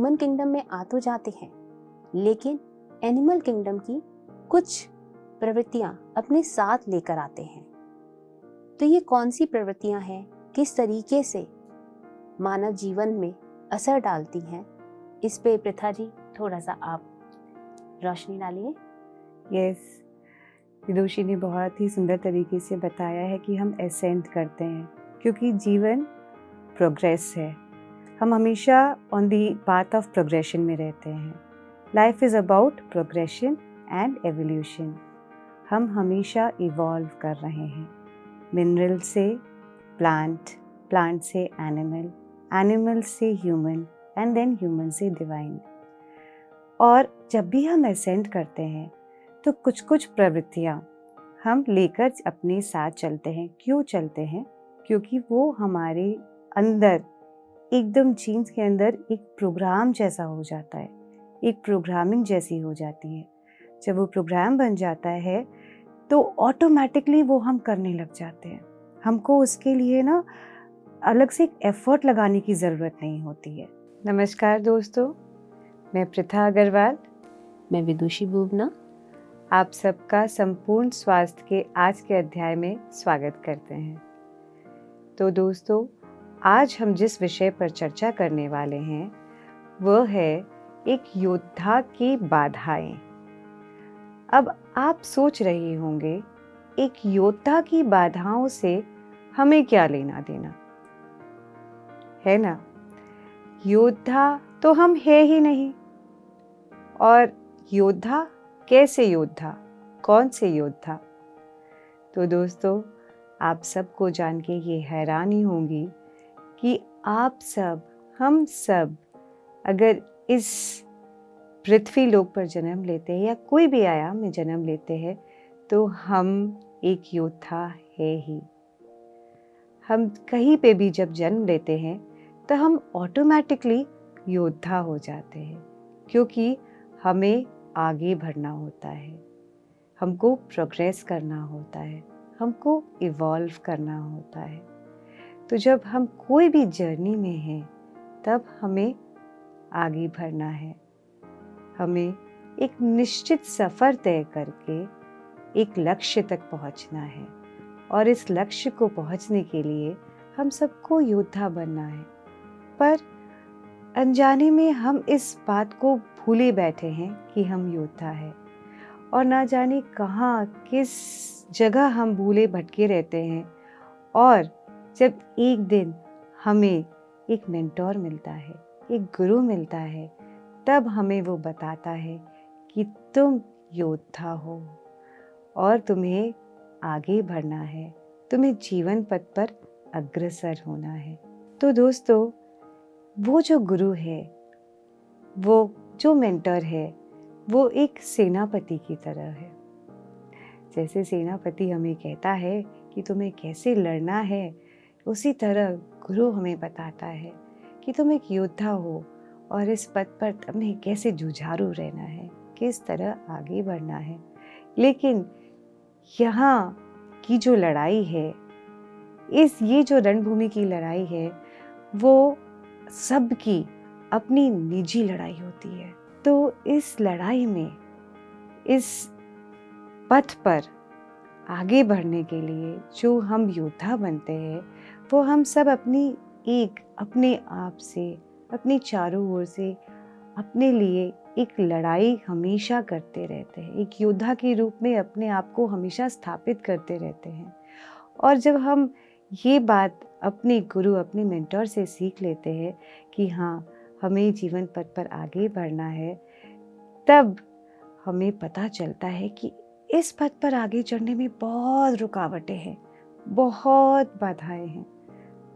Human kingdom में आ तो जाते हैं, लेकिन एनिमल किंगडम की कुछ प्रवृत्तियां अपने साथ लेकर आते हैं। तो ये कौन सी प्रवृत्तियां हैं, किस तरीके से मानव जीवन में असर डालती हैं, इस पे प्रथा जी थोड़ा सा आप रोशनी डालिए। यस, विदुषी ने बहुत ही सुंदर तरीके से बताया है कि हम एसेंड करते हैं, क्योंकि जीवन प्रोग्रेस है। हम हमेशा on the path of progression में रहते हैं। Life is about progression and evolution. हम हमेशा इवॉल्व कर रहे हैं, मिनरल से प्लांट, प्लांट से एनिमल, एनिमल से ह्यूमन एंड देन ह्यूमन से डिवाइन। और जब भी हम एसेंड करते हैं तो कुछ कुछ प्रवृत्तियाँ हम लेकर अपने साथ चलते हैं। क्यों चलते हैं? क्योंकि वो हमारे अंदर एकदम जीन्स के अंदर एक प्रोग्राम जैसा हो जाता है, एक प्रोग्रामिंग जैसी हो जाती है। जब वो प्रोग्राम बन जाता है तो ऑटोमेटिकली वो हम करने लग जाते हैं। हमको उसके लिए ना अलग से एक एफर्ट लगाने की ज़रूरत नहीं होती है। नमस्कार दोस्तों, मैं प्रथा अग्रवाल, मैं विदुषी बुबना आप सबका संपूर्ण स्वास्थ्य के आज के अध्याय में स्वागत करते हैं। तो दोस्तों, आज हम जिस विषय पर चर्चा करने वाले हैं वह है एक योद्धा की बाधाएं। अब आप सोच रहे होंगे, एक योद्धा की बाधाओं से हमें क्या लेना देना, है ना? योद्धा तो हम है ही नहीं। और योद्धा कैसे योद्धा, कौन से योद्धा? तो दोस्तों, आप सबको जान के ये हैरानी होंगी कि आप सब, हम सब अगर इस पृथ्वी लोक पर जन्म लेते हैं या कोई भी आयाम में जन्म लेते हैं तो हम एक योद्धा है ही। हम कहीं पे भी जब जन्म लेते हैं तो हम ऑटोमेटिकली योद्धा हो जाते हैं, क्योंकि हमें आगे बढ़ना होता है, हमको प्रोग्रेस करना होता है, हमको इवॉल्व करना होता है। तो जब हम कोई भी जर्नी में हैं तब हमें आगे बढ़ना है। हमें एक निश्चित सफ़र तय करके एक लक्ष्य तक पहुंचना है, और इस लक्ष्य को पहुंचने के लिए हम सबको योद्धा बनना है। पर अनजाने में हम इस बात को भूले बैठे हैं कि हम योद्धा हैं, और ना जाने कहाँ किस जगह हम भूले भटके रहते हैं। और जब एक दिन हमें एक मेंटोर मिलता है, एक गुरु मिलता है, तब हमें वो बताता है कि तुम योद्धा हो और तुम्हें आगे बढ़ना है, तुम्हें जीवन पथ पर अग्रसर होना है। तो दोस्तों, वो जो गुरु है, वो जो मेंटर है, वो एक सेनापति की तरह है। जैसे सेनापति हमें कहता है कि तुम्हें कैसे लड़ना है, उसी तरह गुरु हमें बताता है कि तुम एक योद्धा हो और इस पथ पर तुम्हें कैसे जुझारू रहना है, किस तरह आगे बढ़ना है। लेकिन यहाँ की जो लड़ाई है, ये जो रणभूमि की लड़ाई है, वो सबकी अपनी निजी लड़ाई होती है। तो इस लड़ाई में, इस पथ पर आगे बढ़ने के लिए जो हम योद्धा बनते हैं, वो हम सब अपने आप से, अपनी चारों ओर से अपने लिए एक लड़ाई हमेशा करते रहते हैं। एक योद्धा के रूप में अपने आप को हमेशा स्थापित करते रहते हैं। और जब हम ये बात अपने गुरु, अपने मेंटर से सीख लेते हैं कि हाँ, हमें जीवन पथ पर आगे बढ़ना है, तब हमें पता चलता है कि इस पथ पर आगे चढ़ने में बहुत रुकावटें हैं, बहुत बाधाएं हैं।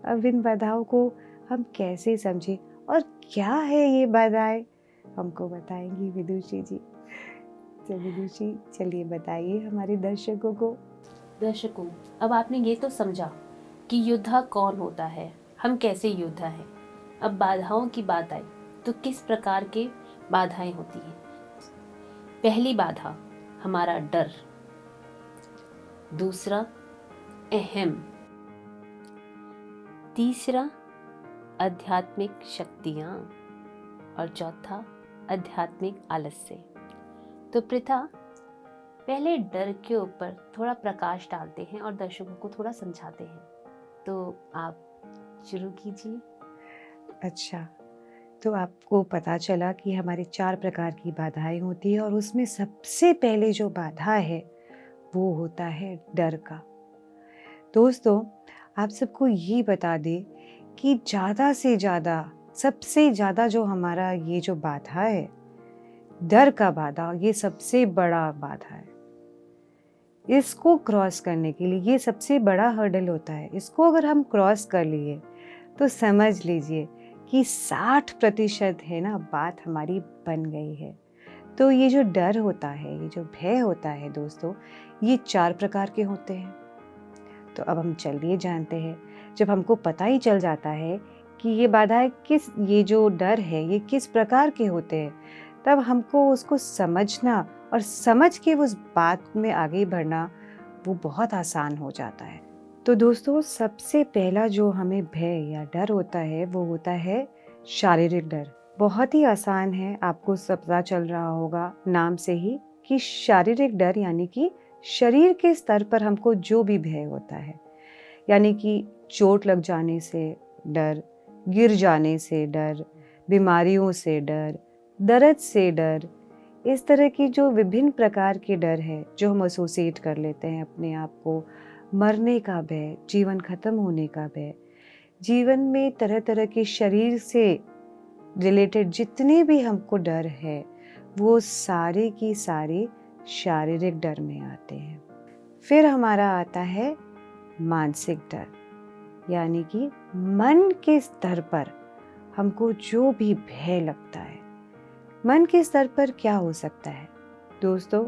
अब इन बाधाओं को हम कैसे समझें और क्या है ये बाधाएं, हमको बताएंगी विदुषी जी। तो विदुषी, चलिए बताइए हमारे दर्शकों को। दर्शकों, अब आपने ये तो समझा कि योद्धा कौन होता है, हम कैसे योद्धा हैं। अब बाधाओं की बात आई तो किस प्रकार के बाधाएं होती हैं। पहली बाधा हमारा डर, दूसरा अहम, तीसरा आध्यात्मिक शक्तियाँ, और चौथा आध्यात्मिक आलस्य। तो प्रथा पहले डर के ऊपर थोड़ा प्रकाश डालते हैं और दर्शकों को थोड़ा समझाते हैं। तो आप शुरू कीजिए। अच्छा, तो आपको पता चला कि हमारे 4 प्रकार की बाधाएं होती है और उसमें सबसे पहले जो बाधा है वो होता है डर का। दोस्तों, आप सबको ये बता दें कि ज़्यादा से ज़्यादा, सबसे ज़्यादा जो हमारा ये जो बाधा है, डर का बाधा, ये सबसे बड़ा बाधा है। इसको क्रॉस करने के लिए ये सबसे बड़ा हर्डल होता है। इसको अगर हम क्रॉस कर लिए तो समझ लीजिए कि 60% है ना, बात हमारी बन गई है। तो ये जो डर होता है, ये जो भय होता है दोस्तों, ये 4 प्रकार के होते हैं। तो अब हम चलिए जानते हैं। जब हमको पता ही चल जाता है कि ये बाधाएं ये जो डर है ये किस प्रकार के होते हैं, तब हमको उसको समझना और समझ के उस बात में आगे बढ़ना वो बहुत आसान हो जाता है। तो दोस्तों, सबसे पहला जो हमें भय या डर होता है वो होता है शारीरिक डर। बहुत ही आसान है, आपको सब पता चल रहा होगा नाम से ही कि शारीरिक डर यानी कि शरीर के स्तर पर हमको जो भी भय होता है, यानी कि चोट लग जाने से डर, गिर जाने से डर, बीमारियों से डर, दर्द से डर, इस तरह की जो विभिन्न प्रकार के डर है जो हम एसोसिएट कर लेते हैं अपने आप को। मरने का भय, जीवन खत्म होने का भय, जीवन में तरह तरह के शरीर से रिलेटेड जितने भी हमको डर है वो सारे की सारे शारीरिक डर में आते हैं। फिर हमारा आता है मानसिक डर, यानी कि मन के स्तर पर हमको जो भी भय लगता है। मन के स्तर पर क्या हो सकता है दोस्तों?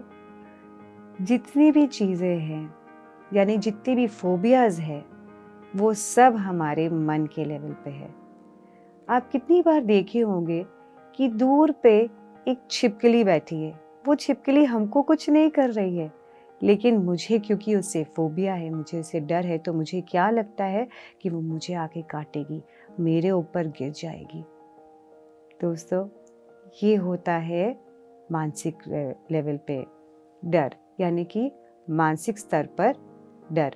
जितनी भी चीज़ें हैं, यानी जितनी भी फोबियाज है, वो सब हमारे मन के लेवल पे है। आप कितनी बार देखे होंगे कि दूर पे एक छिपकली बैठी है, वो छिपकली हमको कुछ नहीं कर रही है, लेकिन मुझे क्योंकि उससे फोबिया है, मुझे उससे डर है, तो मुझे क्या लगता है कि वो मुझे आके काटेगी, मेरे ऊपर गिर जाएगी। दोस्तों, ये होता है मानसिक लेवल पे डर, यानी कि मानसिक स्तर पर डर।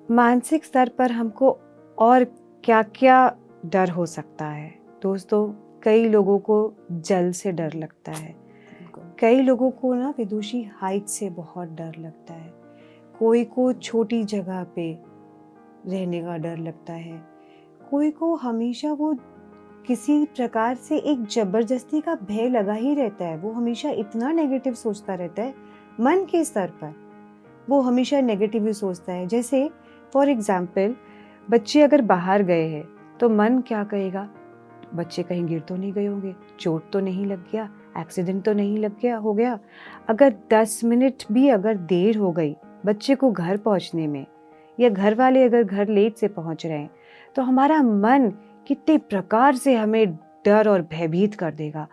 मानसिक स्तर पर हमको और क्या क्या डर हो सकता है दोस्तों? कई लोगों को जल से डर लगता है, कई लोगों को ना विदुषी हाइट से बहुत डर लगता है, कोई को छोटी जगह पे रहने का डर लगता है, कोई को हमेशा वो किसी प्रकार से एक जबरदस्ती का भय लगा ही रहता है। वो हमेशा इतना नेगेटिव सोचता रहता है, मन के स्तर पर वो हमेशा नेगेटिव ही सोचता है। जैसे फॉर एग्जाम्पल, बच्चे अगर बाहर गए हैं तो मन क्या कहेगा, बच्चे कहीं गिर तो नहीं गए होंगे, चोट तो नहीं लग गया, एक्सीडेंट तो नहीं लग गया हो गया। अगर 10 मिनट भी अगर देर हो गई बच्चे को घर पहुंचने में, या घर वाले अगर घर लेट से पहुंच रहे हैं, तो हमारा मन कितने प्रकार से हमें डर और भयभीत कर देगा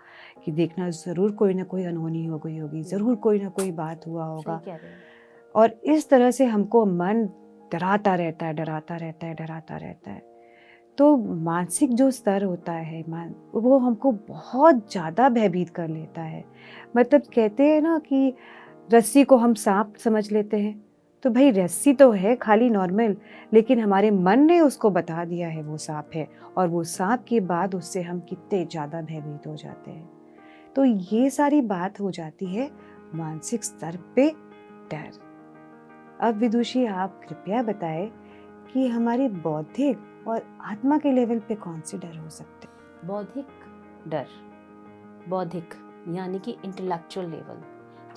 कि देखना ज़रूर कोई ना कोई अनहोनी हो गई होगी, ज़रूर कोई ना कोई बात हुआ होगा। और इस तरह से हमको मन डराता रहता है, डराता रहता है, डराता रहता है। तो मानसिक जो स्तर होता है वो हमको बहुत ज़्यादा भयभीत कर लेता है। मतलब कहते हैं ना कि रस्सी को हम सांप समझ लेते हैं, तो भाई रस्सी तो है खाली नॉर्मल, लेकिन हमारे मन ने उसको बता दिया है वो सांप है, और वो सांप के बाद उससे हम कितने ज़्यादा भयभीत हो जाते हैं। तो ये सारी बात हो जाती है मानसिक स्तर पे डर। अब विदुषी, आप कृपया बताएं कि हमारे बौद्धिक और आत्मा के लेवल पे कौन से डर हो सकते हैं? बौद्धिक डर, बौद्धिक यानी कि इंटेलेक्चुअल लेवल,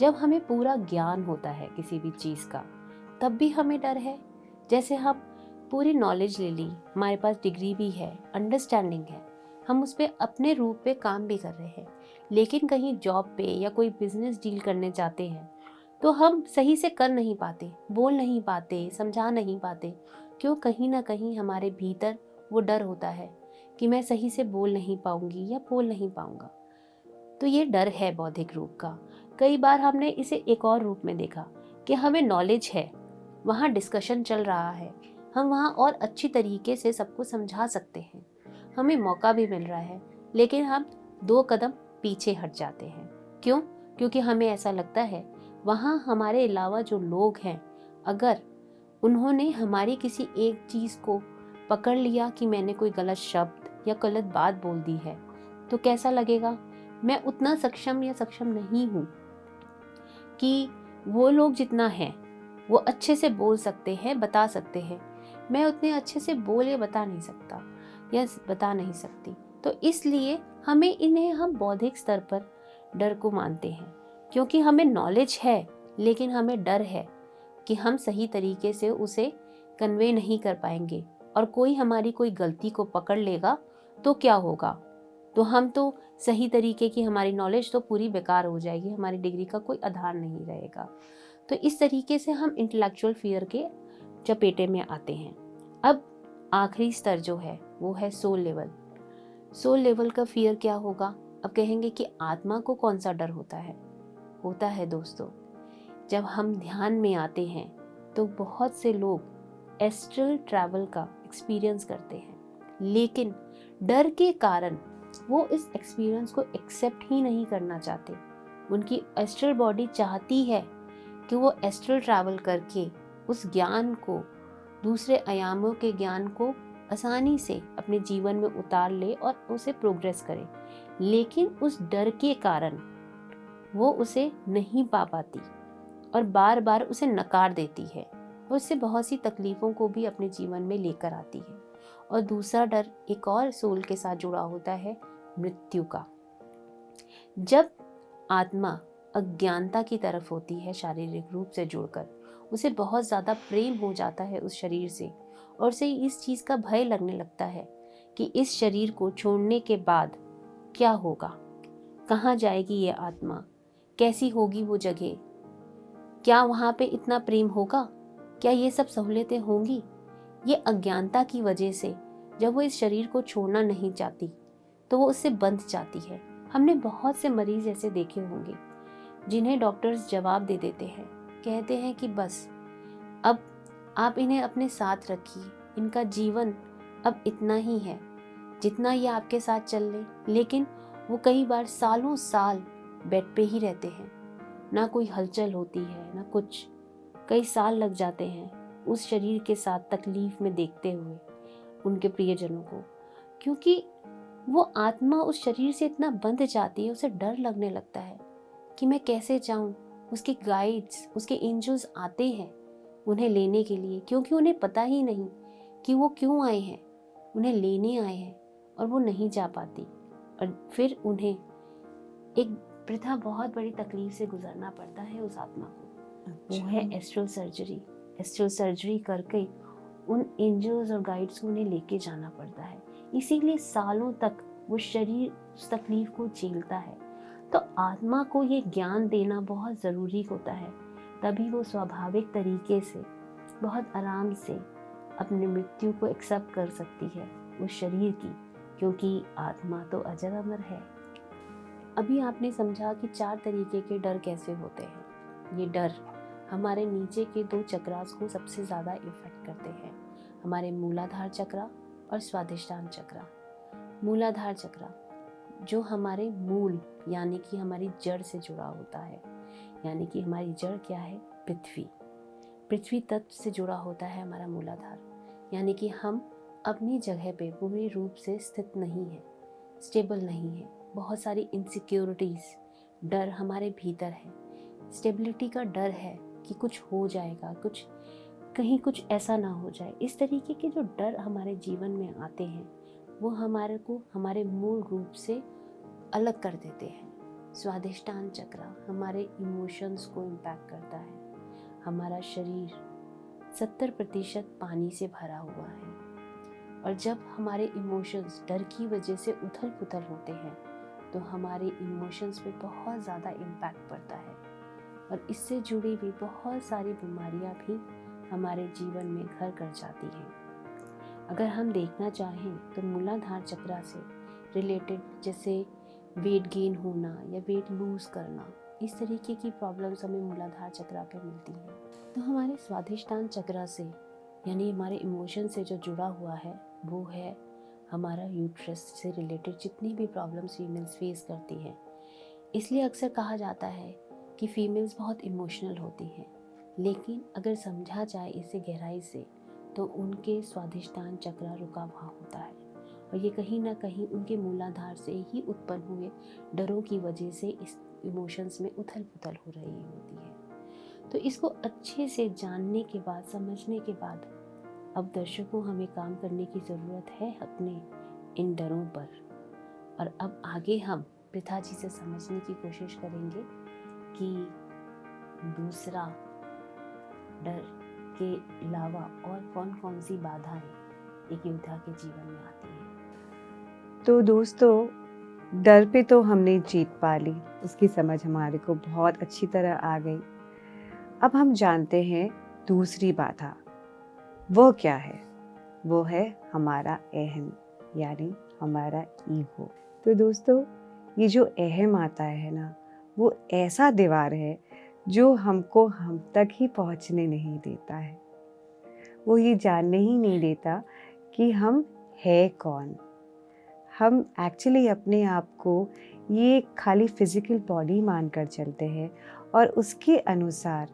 जब हमें पूरा ज्ञान होता है किसी भी चीज़ का तब भी हमें डर है। जैसे हम पूरी नॉलेज ले ली, हमारे पास डिग्री भी है, अंडरस्टैंडिंग है, हम उस पर अपने रूप पे काम भी कर रहे हैं, लेकिन कहीं जॉब पे या कोई बिजनेस डील करने जाते हैं तो हम सही से कर नहीं पाते, बोल नहीं पाते, समझा नहीं पाते। क्यों? कहीं ना कहीं हमारे भीतर वो डर होता है कि मैं सही से बोल नहीं पाऊंगी या बोल नहीं पाऊंगा। तो ये डर है बौद्धिक रूप का। कई बार हमने इसे एक और रूप में देखा कि हमें नॉलेज है, वहाँ डिस्कशन चल रहा है, हम वहाँ और अच्छी तरीके से सबको समझा सकते हैं, हमें मौका भी मिल रहा है, लेकिन हम 2 कदम पीछे हट जाते हैं। क्यों? क्योंकि हमें ऐसा लगता है वहाँ हमारे अलावा जो लोग हैं, अगर उन्होंने हमारी किसी एक चीज़ को पकड़ लिया कि मैंने कोई गलत शब्द या गलत बात बोल दी है, तो कैसा लगेगा? मैं उतना सक्षम या सक्षम नहीं हूँ कि वो लोग जितना है वो अच्छे से बोल सकते हैं, बता सकते हैं, मैं उतने अच्छे से बोल या बता नहीं सकता या बता नहीं सकती। तो इसलिए हम बौद्धिक स्तर पर डर को मानते हैं, क्योंकि हमें नॉलेज है लेकिन हमें डर है कि हम सही तरीके से उसे कन्वे नहीं कर पाएंगे और कोई हमारी कोई गलती को पकड़ लेगा तो क्या होगा? तो हम तो सही तरीके की हमारी नॉलेज तो पूरी बेकार हो जाएगी, हमारी डिग्री का कोई आधार नहीं रहेगा। तो इस तरीके से हम इंटेलेक्चुअल फियर के चपेटे में आते हैं। अब आखिरी स्तर जो है वो है सोल लेवल। सोल लेवल का फियर क्या होगा? अब कहेंगे कि आत्मा को कौन सा डर होता है? होता है दोस्तों, जब हम ध्यान में आते हैं तो बहुत से लोग एस्ट्रल ट्रैवल का एक्सपीरियंस करते हैं, लेकिन डर के कारण वो इस एक्सपीरियंस को एक्सेप्ट ही नहीं करना चाहते। उनकी एस्ट्रल बॉडी चाहती है कि वो एस्ट्रल ट्रैवल करके उस ज्ञान को, दूसरे आयामों के ज्ञान को आसानी से अपने जीवन में उतार ले और उसे प्रोग्रेस करे, लेकिन उस डर के कारण वो उसे नहीं पा पाती और बार बार उसे नकार देती है और उससे बहुत सी तकलीफों को भी अपने जीवन में लेकर आती है। और दूसरा डर एक और सोल के साथ जुड़ा होता है, मृत्यु का। जब आत्मा अज्ञानता की तरफ होती है, शारीरिक रूप से जुड़कर, उसे बहुत ज़्यादा प्रेम हो जाता है उस शरीर से और उसे इस चीज़ का भय लगने लगता है कि इस शरीर को छोड़ने के बाद क्या होगा, कहाँ जाएगी ये आत्मा, कैसी होगी वो जगह, क्या वहाँ पे इतना प्रेम होगा, क्या ये सब सहूलियतें होंगी। ये अज्ञानता की वजह से जब वो इस शरीर को छोड़ना नहीं चाहती तो वो उससे बंध जाती है। हमने बहुत से मरीज ऐसे देखे होंगे जिन्हें डॉक्टर्स जवाब दे देते हैं, कहते हैं कि बस अब आप इन्हें अपने साथ रखिए, इनका जीवन अब इतना ही है जितना ये आपके साथ चल ले। लेकिन वो कई बार सालों साल बेड पे ही रहते हैं, ना कोई हलचल होती है ना कुछ। कई साल लग जाते हैं उस शरीर के साथ तकलीफ में देखते हुए उनके प्रियजनों को, क्योंकि वो आत्मा उस शरीर से इतना बंध जाती है, उसे डर लगने लगता है कि मैं कैसे जाऊं। उसके गाइड्स, उसके एंजल्स आते हैं उन्हें लेने के लिए, क्योंकि उन्हें पता ही नहीं कि वो क्यों आए हैं, उन्हें लेने आए हैं और वो नहीं जा पाती। और फिर उन्हें एक प्रथा बहुत बड़ी तकलीफ से गुजरना पड़ता है उस आत्मा को। वो है एस्ट्रल सर्जरी। एस्ट्रल सर्जरी करके उन एंजल्स और गाइड्स को उन्हें लेके जाना पड़ता है, इसीलिए सालों तक वो शरीर उस तकलीफ को झेलता है। तो आत्मा को ये ज्ञान देना बहुत ज़रूरी होता है, तभी वो स्वाभाविक तरीके से बहुत आराम से अपनी मृत्यु को एक्सेप्ट कर सकती है उस शरीर की, क्योंकि आत्मा तो अजर अमर है। अभी आपने समझा कि 4 तरीके के डर कैसे होते हैं। ये डर हमारे नीचे के 2 चक्रास को सबसे ज़्यादा इफेक्ट करते हैं, हमारे मूलाधार चक्रा और स्वादिष्टान चक्रा। मूलाधार चक्रा जो हमारे मूल यानी कि हमारी जड़ से जुड़ा होता है, यानी कि हमारी जड़ क्या है? पृथ्वी तत्व से जुड़ा होता है हमारा मूलाधार, यानी कि हम अपनी जगह पे पूरी रूप से स्थित नहीं है, स्टेबल नहीं है। बहुत सारी इनसिक्योरिटीज़, डर हमारे भीतर है। स्टेबिलिटी का डर है कि कुछ हो जाएगा, कहीं कुछ ऐसा ना हो जाए। इस तरीके के जो डर हमारे जीवन में आते हैं वो हमारे को हमारे मूल रूप से अलग कर देते हैं। स्वादिष्टान चक्रा हमारे इमोशंस को इम्पैक्ट करता है। हमारा शरीर 70% पानी से भरा हुआ है और जब हमारे इमोशंस डर की वजह से उथल पुथल होते हैं तो हमारे इमोशंस पे बहुत ज़्यादा इम्पैक्ट पड़ता है और इससे जुड़ी हुई बहुत सारी बीमारियां भी हमारे जीवन में घर कर जाती हैं। अगर हम देखना चाहें तो मूलाधार चक्रा से रिलेटेड जैसे वेट गेन होना या वेट लूज़ करना, इस तरीके की प्रॉब्लम्स हमें मूलाधार चक्रा पे मिलती हैं। तो हमारे स्वादिष्टान चक्रा से यानी हमारे इमोशन से जो जुड़ा हुआ है वो है हमारा यूट्रस से रिलेटेड जितनी भी प्रॉब्लम्स फीमेल्स फेस करती हैं। इसलिए अक्सर कहा जाता है कि फीमेल्स बहुत इमोशनल होती हैं, लेकिन अगर समझा जाए इसे गहराई से तो उनके स्वाधिष्ठान चक्र रुका हुआ होता है, और ये कहीं ना कहीं उनके मूलाधार से ही उत्पन्न हुए डरों की वजह से इस इमोशंस में उथल पुथल हो रही होती है। तो इसको अच्छे से जानने के बाद, समझने के बाद, अब दर्शकों हमें काम करने की ज़रूरत है अपने इन डरों पर। और अब आगे हम पिताजी से समझने की कोशिश करेंगे कि दूसरा डर के अलावा और कौन कौन सी बाधाएं एक योद्धा के जीवन में आती हैं। तो दोस्तों, डर पे तो हमने जीत पा ली, उसकी समझ हमारे को बहुत अच्छी तरह आ गई। अब हम जानते हैं दूसरी बाधा, वो क्या है? वो है हमारा अहम, यानी हमारा ईगो। तो दोस्तों, ये जो अहम आता है ना, वो ऐसा दीवार है जो हमको हम तक ही पहुंचने नहीं देता है। वो ये जानने ही नहीं देता कि हम है कौन। हम एक्चुअली अपने आप को ये खाली फिजिकल बॉडी मानकर चलते हैं, और उसके अनुसार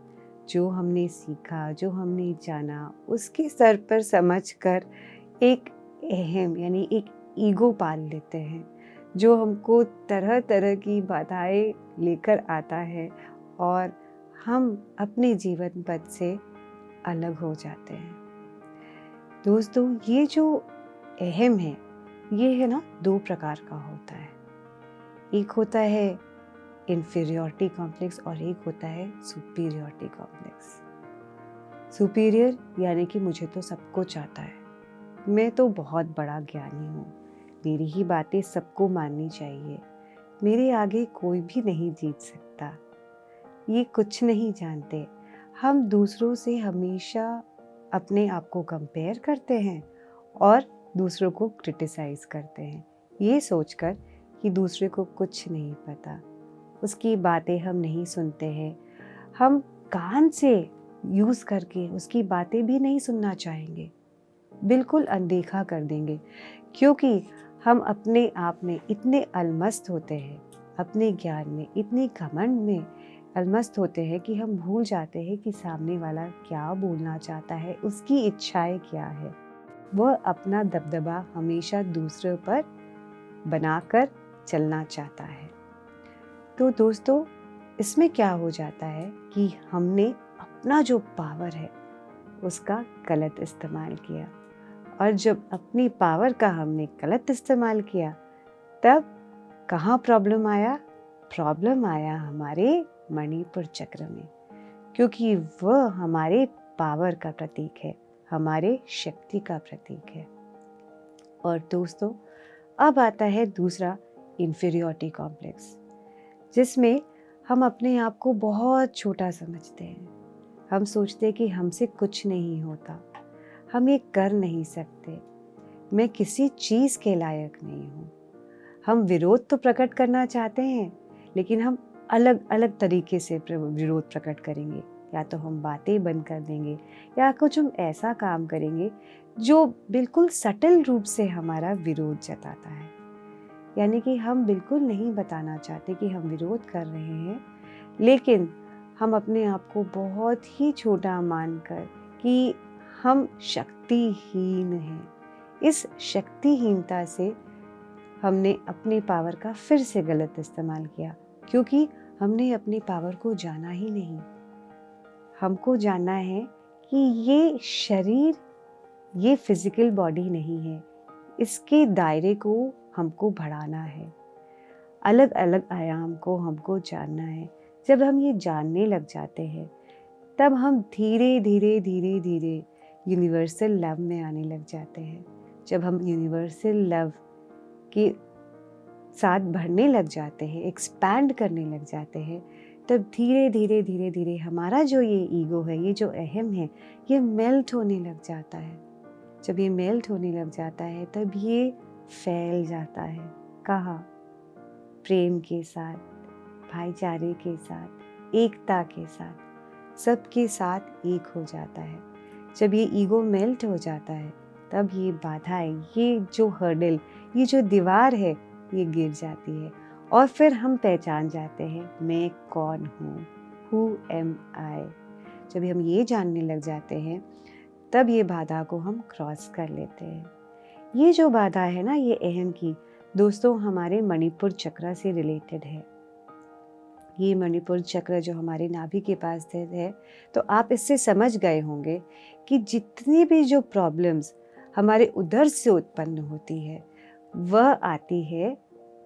जो हमने सीखा, जो हमने जाना, उसके स्तर पर समझकर एक अहम यानी एक ईगो पाल लेते हैं, जो हमको तरह तरह की बाधाएं लेकर आता है और हम अपने जीवन पथ से अलग हो जाते हैं। दोस्तों, ये जो अहम है, ये है ना, दो प्रकार का होता है। एक होता है इन्फीरियरिटी कॉम्प्लेक्स और एक होता है सुपीरियरिटी कॉम्प्लेक्स। सुपीरियर यानी कि मुझे तो सब कुछ आता है, मैं तो बहुत बड़ा ज्ञानी हूँ, मेरी ही बातें सबको माननी चाहिए, मेरे आगे कोई भी नहीं जीत सकता, ये कुछ नहीं जानते। हम दूसरों से हमेशा अपने आप को कंपेयर करते हैं और दूसरों को क्रिटिसाइज करते हैं, ये सोचकर कि दूसरे को कुछ नहीं पता, उसकी बातें हम नहीं सुनते हैं। हम कान से यूज़ करके उसकी बातें भी नहीं सुनना चाहेंगे, बिल्कुल अनदेखा कर देंगे, क्योंकि हम अपने आप में इतने अलमस्त होते हैं, अपने ज्ञान में इतने घमंड में अलमस्त होते हैं कि हम भूल जाते हैं कि सामने वाला क्या बोलना चाहता है, उसकी इच्छाएं क्या है। वह अपना दबदबा हमेशा दूसरों पर बनाकर चलना चाहता है। तो दोस्तों, इसमें क्या हो जाता है कि हमने अपना जो पावर है उसका गलत इस्तेमाल किया, और जब अपनी पावर का हमने गलत इस्तेमाल किया, तब कहाँ प्रॉब्लम आया? प्रॉब्लम आया हमारे मणिपुर चक्र में, क्योंकि वह हमारे पावर का प्रतीक है, हमारे शक्ति का प्रतीक है। और दोस्तों, अब आता है दूसरा इन्फीरियरिटी कॉम्प्लेक्स, जिसमें हम अपने आप को बहुत छोटा समझते हैं। हम सोचते हैं कि हमसे कुछ नहीं होता, हम ये कर नहीं सकते, मैं किसी चीज़ के लायक नहीं हूँ। हम विरोध तो प्रकट करना चाहते हैं, लेकिन हम अलग अलग तरीके से विरोध प्रकट करेंगे। या तो हम बातें बंद कर देंगे, या कुछ हम ऐसा काम करेंगे जो बिल्कुल सटल रूप से हमारा विरोध जताता है। यानी कि हम बिल्कुल नहीं बताना चाहते कि हम विरोध कर रहे हैं, लेकिन हम अपने आप को बहुत ही छोटा मानकर कि हम शक्तिहीन हैं। इस शक्तिहीनता से हमने अपने पावर का फिर से गलत इस्तेमाल किया, क्योंकि हमने अपनी पावर को जाना ही नहीं। हमको जानना है कि ये शरीर, ये फिजिकल बॉडी नहीं है, इसके दायरे को हमको बढ़ाना है, अलग अलग आयाम को हमको जानना है। जब हम ये जानने लग जाते हैं, तब हम धीरे धीरे धीरे धीरे यूनिवर्सल लव में आने लग जाते हैं। जब हम यूनिवर्सल लव के साथ बढ़ने लग जाते हैं, एक्सपैंड करने लग जाते हैं, तब धीरे धीरे धीरे धीरे हमारा जो ये ईगो है, ये जो अहम है, ये मेल्ट होने लग जाता है। जब ये मेल्ट होने लग जाता है, तब ये फैल जाता है। कहाँ? प्रेम के साथ, भाईचारे के साथ, एकता के साथ, सबके साथ एक हो जाता है। जब ये ईगो मेल्ट हो जाता है, तब ये बाधाएं, ये जो हर्डल, ये जो दीवार है, ये गिर जाती है और फिर हम पहचान जाते हैं मैं कौन हूँ, हु एम आई। जब हम ये जानने लग जाते हैं तब ये बाधा को हम क्रॉस कर लेते हैं। ये जो बाधा है ना, ये अहम की, दोस्तों हमारे मणिपुर चक्र से रिलेटेड है। ये मणिपुर चक्र जो हमारे नाभि के पास स्थित है, तो आप इससे समझ गए होंगे कि जितनी भी जो प्रॉब्लम्स हमारे उधर से उत्पन्न होती है वह आती है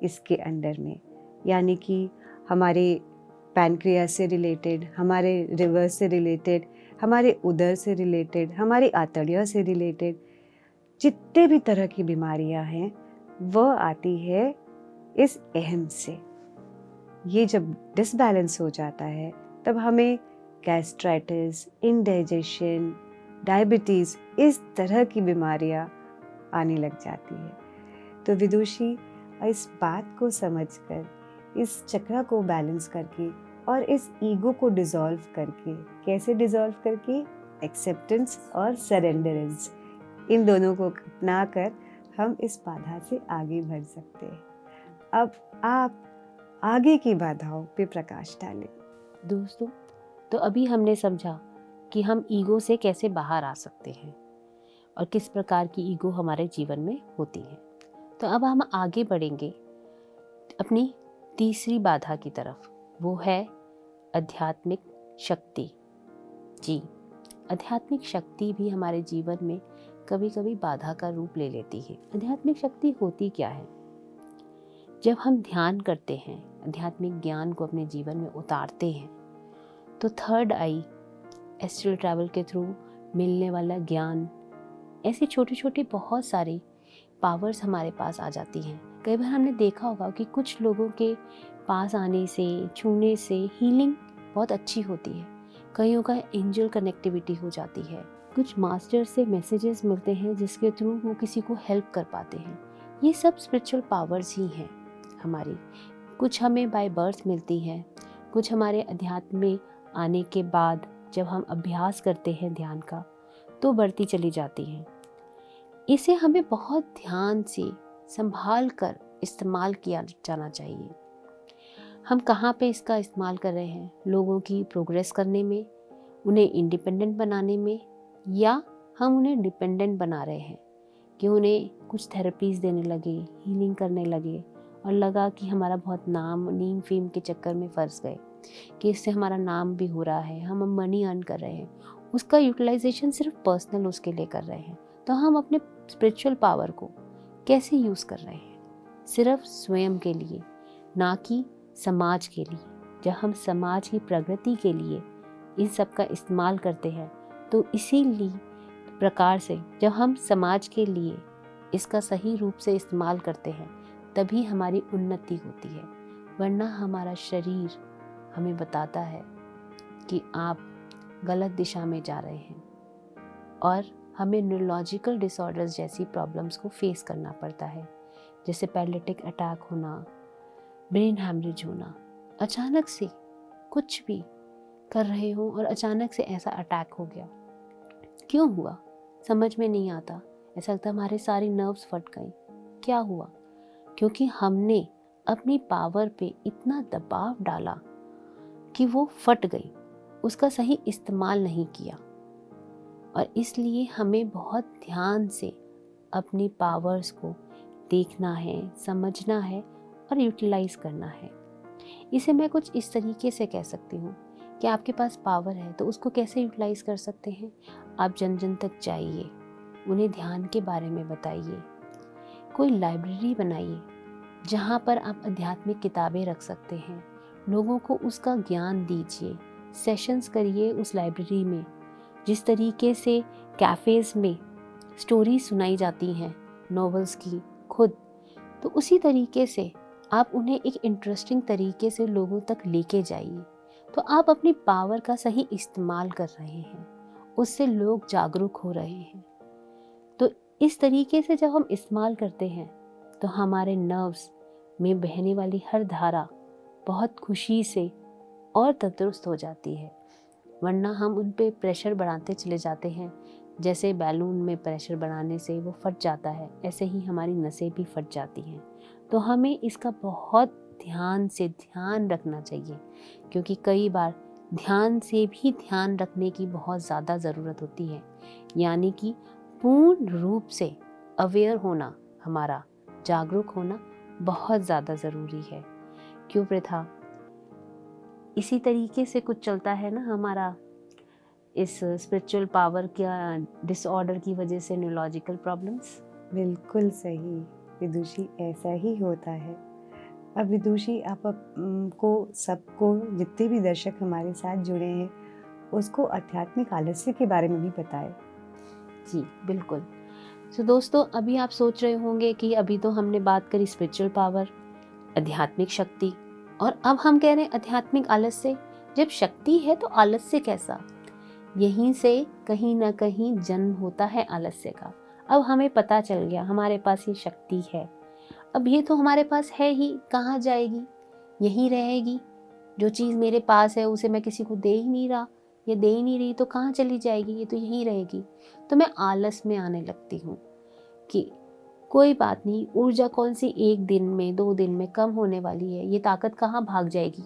इसके अंदर में, यानी कि हमारे पैनक्रियास से रिलेटेड, हमारे रिवर से रिलेटेड, हमारे उदर से रिलेटेड, हमारी आंतड़ियों से रिलेटेड जितने भी तरह की बीमारियां हैं वह आती है इस अहम से। ये जब डिसबैलेंस हो जाता है तब हमें गैस्ट्राइटिस, इंडाइजेशन, डायबिटीज़, इस तरह की बीमारियां आने लग जाती है। तो विदुषी इस बात को समझकर, इस चक्र को बैलेंस करके और इस ईगो को डिसॉल्व करके, कैसे डिसॉल्व करके, एक्सेप्टेंस और सरेंडरेंस, इन दोनों को अपनाकर हम इस बाधा से आगे बढ़ सकते हैं। अब आप आगे की बाधाओं पे प्रकाश डालें। दोस्तों, तो अभी हमने समझा कि हम ईगो से कैसे बाहर आ सकते हैं और किस प्रकार की ईगो हमारे जीवन में होती है। तो अब हम आगे बढ़ेंगे अपनी तीसरी बाधा की तरफ, वो है आध्यात्मिक शक्ति। जी, आध्यात्मिक शक्ति भी हमारे जीवन में कभी कभी बाधा का रूप ले लेती है। आध्यात्मिक शक्ति होती क्या है? जब हम ध्यान करते हैं, आध्यात्मिक ज्ञान को अपने जीवन में उतारते हैं, तो थर्ड आई, एस्ट्रल ट्रैवल के थ्रू मिलने वाला ज्ञान, ऐसे छोटे छोटे बहुत सारे पावर्स हमारे पास आ जाती हैं। कई बार हमने देखा होगा कि कुछ लोगों के पास आने से, छूने से हीलिंग बहुत अच्छी होती है। कईयों का एंजल कनेक्टिविटी हो जाती है। कुछ मास्टर से मैसेजेस मिलते हैं जिसके थ्रू वो किसी को हेल्प कर पाते हैं। ये सब स्पिरिचुअल पावर्स ही हैं हमारी। कुछ हमें बाय बर्थ मिलती हैं, कुछ हमारे अध्यात्म में आने के बाद जब हम अभ्यास करते हैं ध्यान का तो बढ़ती चली जाती हैं। इसे हमें बहुत ध्यान से संभाल कर इस्तेमाल किया जाना चाहिए। हम कहाँ पे इसका इस्तेमाल कर रहे हैं? लोगों की प्रोग्रेस करने में, उन्हें इंडिपेंडेंट बनाने में, या हम उन्हें डिपेंडेंट बना रहे हैं कि उन्हें कुछ थेरेपीज़ देने लगे, हीलिंग करने लगे और लगा कि हमारा बहुत नाम नीम फेम के चक्कर में फंस गए कि इससे हमारा नाम भी हो रहा है, हम मनी अर्न कर रहे हैं, उसका यूटिलाइजेशन सिर्फ पर्सनल उसके लिए कर रहे हैं। तो हम अपने स्पिरिचुअल पावर को कैसे यूज़ कर रहे हैं? सिर्फ स्वयं के लिए, ना कि समाज के लिए। जब हम समाज की प्रगति के लिए इन सब का इस्तेमाल करते हैं तो इसीलिए प्रकार से जब हम समाज के लिए इसका सही रूप से इस्तेमाल करते हैं तभी हमारी उन्नति होती है। वरना हमारा शरीर हमें बताता है कि आप गलत दिशा में जा रहे हैं और हमें न्यूरोलॉजिकल डिसऑर्डर्स जैसी प्रॉब्लम्स को फेस करना पड़ता है, जैसे पैरालिटिक अटैक होना, ब्रेन हैमरेज होना। अचानक से कुछ भी कर रहे हो और अचानक से ऐसा अटैक हो गया, क्यों हुआ समझ में नहीं आता। ऐसा लगता है हमारे सारी नर्व्स फट गई। क्या हुआ? क्योंकि हमने अपनी पावर पे इतना दबाव डाला कि वो फट गई, उसका सही इस्तेमाल नहीं किया। और इसलिए हमें बहुत ध्यान से अपनी पावर्स को देखना है, समझना है और यूटिलाइज करना है। इसे मैं कुछ इस तरीके से कह सकती हूँ कि आपके पास पावर है तो उसको कैसे यूटिलाइज कर सकते हैं। आप जन जन तक जाइए, उन्हें ध्यान के बारे में बताइए, कोई लाइब्रेरी बनाइए जहाँ पर आप आध्यात्मिक किताबें रख सकते हैं, लोगों को उसका ज्ञान दीजिए, सेशंस करिए उस लाइब्रेरी में। जिस तरीके से कैफ़ेज़ में स्टोरी सुनाई जाती हैं नॉवेल्स की खुद, तो उसी तरीके से आप उन्हें एक इंटरेस्टिंग तरीके से लोगों तक लेके जाइए। तो आप अपनी पावर का सही इस्तेमाल कर रहे हैं, उससे लोग जागरूक हो रहे हैं। तो इस तरीके से जब हम इस्तेमाल करते हैं तो हमारे नर्व्स में बहने वाली हर धारा बहुत खुशी से और तंदुरुस्त हो जाती है। वरना हम उन पे प्रेशर बढ़ाते चले जाते हैं जैसे बैलून में प्रेशर बढ़ाने से वो फट जाता है, ऐसे ही हमारी नसें भी फट जाती हैं। तो हमें इसका बहुत ध्यान से ध्यान रखना चाहिए, क्योंकि कई बार ध्यान से भी ध्यान रखने की बहुत ज़्यादा ज़रूरत होती है। यानी कि पूर्ण रूप से अवेयर होना, हमारा जागरूक होना बहुत ज़्यादा ज़रूरी है। क्यों प्रथा? इसी तरीके से कुछ चलता है ना हमारा इस स्पिरिचुअल पावर क्या डिसऑर्डर की वजह से न्यूरोलॉजिकल प्रॉब्लम्स। बिल्कुल सही विदुषी, ऐसा ही होता है। अब विदुषी, आप को सबको, जितने भी दर्शक हमारे साथ जुड़े हैं, उसको आध्यात्मिक आलस्य के बारे में भी बताएं। जी बिल्कुल। तो दोस्तों, अभी आप सोच रहे होंगे कि अभी तो हमने बात करी स्पिरिचुअल पावर, आध्यात्मिक शक्ति, और अब हम कह रहे हैं आध्यात्मिक आलस्य। जब शक्ति है तो आलस्य कैसा? यहीं से कहीं ना कहीं जन्म होता है आलस्य का। अब हमें पता चल गया हमारे पास ये शक्ति है, अब ये तो हमारे पास है ही, कहाँ जाएगी? यहीं रहेगी। जो चीज़ मेरे पास है उसे मैं किसी को दे ही नहीं रहा या दे ही नहीं रही, तो कहाँ चली जाएगी? ये तो यहीं रहेगी। तो मैं आलस में आने लगती हूँ कि कोई बात नहीं, ऊर्जा कौन सी 1 दिन में 2 दिन में कम होने वाली है, ये ताकत कहाँ भाग जाएगी?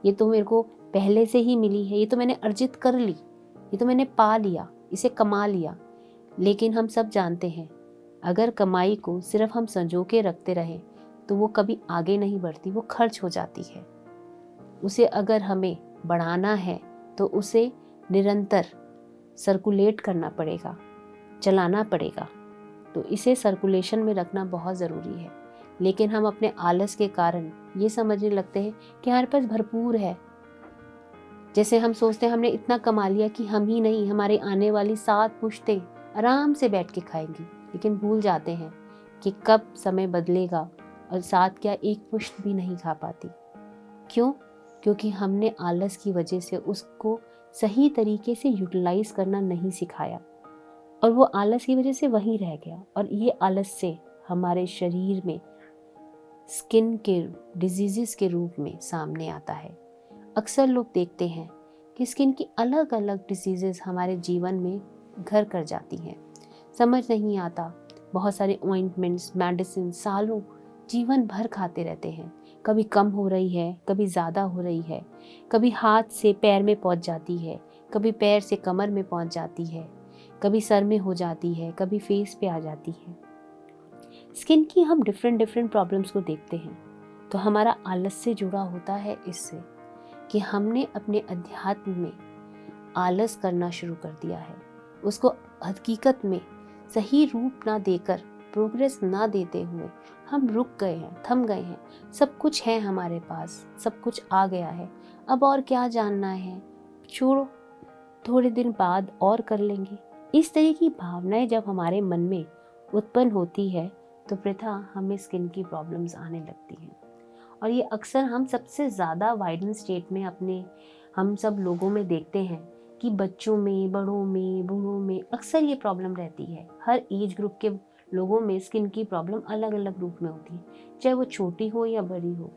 ये तो मेरे को पहले से ही मिली है, ये तो मैंने अर्जित कर ली, ये तो मैंने पा लिया, इसे कमा लिया। लेकिन हम सब जानते हैं, अगर कमाई को सिर्फ हम संजो के रखते रहें तो वो कभी आगे नहीं बढ़ती, वो खर्च हो जाती है। उसे अगर हमें बढ़ाना है तो उसे निरंतर सर्कुलेट करना पड़ेगा, चलाना पड़ेगा। तो इसे सर्कुलेशन में रखना बहुत ज़रूरी है। लेकिन हम अपने आलस के कारण ये समझने लगते हैं कि हमारे पास भरपूर है। जैसे हम सोचते हैं हमने इतना कमा लिया कि हम ही नहीं, हमारे आने वाली 7 पुश्तें आराम से बैठ के खाएंगी। लेकिन भूल जाते हैं कि कब समय बदलेगा और 7 क्या 1 पुश्त भी नहीं खा पाती। क्यों? क्योंकि हमने आलस की वजह से उसको सही तरीके से यूटिलाइज करना नहीं सिखाया, और वो आलस की वजह से वहीं रह गया। और ये आलस से हमारे शरीर में स्किन के डिजीजेस के रूप में सामने आता है। अक्सर लोग देखते हैं कि स्किन की अलग अलग डिजीजेस हमारे जीवन में घर कर जाती हैं। समझ नहीं आता, बहुत सारे ऑइंटमेंट्स, मेडिसिन सालों जीवन भर खाते रहते हैं। कभी कम हो रही है, कभी ज़्यादा हो रही है, कभी हाथ से पैर में पहुंच जाती है, कभी पैर से कमर में पहुंच जाती है, कभी सर में हो जाती है, कभी फेस पे आ जाती है। स्किन की हम डिफरेंट प्रॉब्लम्स को देखते हैं तो हमारा आलस से जुड़ा होता है इससे कि हमने अपने अध्यात्म में आलस करना शुरू कर दिया है। उसको हकीकत में सही रूप ना देकर, प्रोग्रेस ना देते हुए हम रुक गए हैं, थम गए हैं। सब कुछ है हमारे पास, सब कुछ आ गया है, अब और क्या जानना है, छोड़ो, थोड़े दिन बाद और कर लेंगे। इस तरह की भावनाएं जब हमारे मन में उत्पन्न होती है तो प्रथा हमें स्किन की प्रॉब्लम्स आने लगती हैं। और ये अक्सर हम सबसे ज़्यादा वाइडेन स्टेट में अपने हम सब लोगों में देखते हैं कि बच्चों में, बड़ों में, बूढ़ों में अक्सर ये प्रॉब्लम रहती है। हर एज ग्रुप के लोगों में स्किन की प्रॉब्लम अलग अलग रूप में होती है, चाहे वो छोटी हो या बड़ी हो।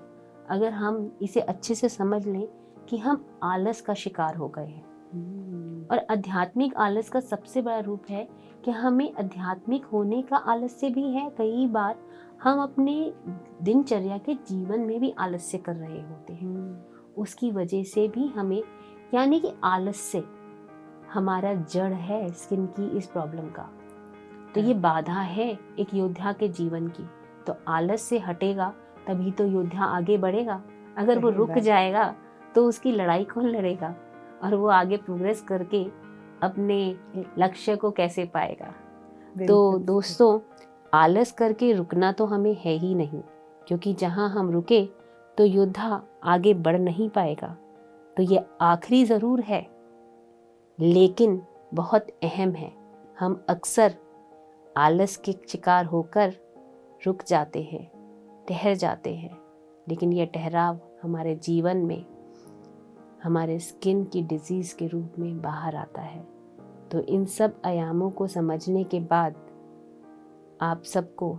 अगर हम इसे अच्छे से समझ लें कि हम आलस का शिकार हो गए हैं। और आध्यात्मिक आलस का सबसे बड़ा रूप है कि हमें आध्यात्मिक होने का आलस्य भी है। कई बार हम अपने दिनचर्या के जीवन में भी आलस्य कर रहे होते हैं। उसकी वजह से भी हमें, यानी कि आलस्य हमारा जड़ है स्किन की इस प्रॉब्लम का। तो ये बाधा है एक योद्धा के जीवन की। तो आलस से हटेगा तभी तो योद्धा आगे बढ़ेगा। अगर वो रुक जाएगा तो उसकी लड़ाई कौन लड़ेगा, और वो आगे प्रोग्रेस करके अपने लक्ष्य को कैसे पाएगा। तो दोस्तों, आलस करके रुकना तो हमें है ही नहीं, क्योंकि जहाँ हम रुके तो योद्धा आगे बढ़ नहीं पाएगा। तो ये आखिरी ज़रूर है, लेकिन बहुत अहम है। हम अक्सर आलस के शिकार होकर रुक जाते हैं, ठहर जाते हैं, लेकिन यह ठहराव हमारे जीवन में हमारे स्किन की डिजीज़ के रूप में बाहर आता है। तो इन सब आयामों को समझने के बाद आप सबको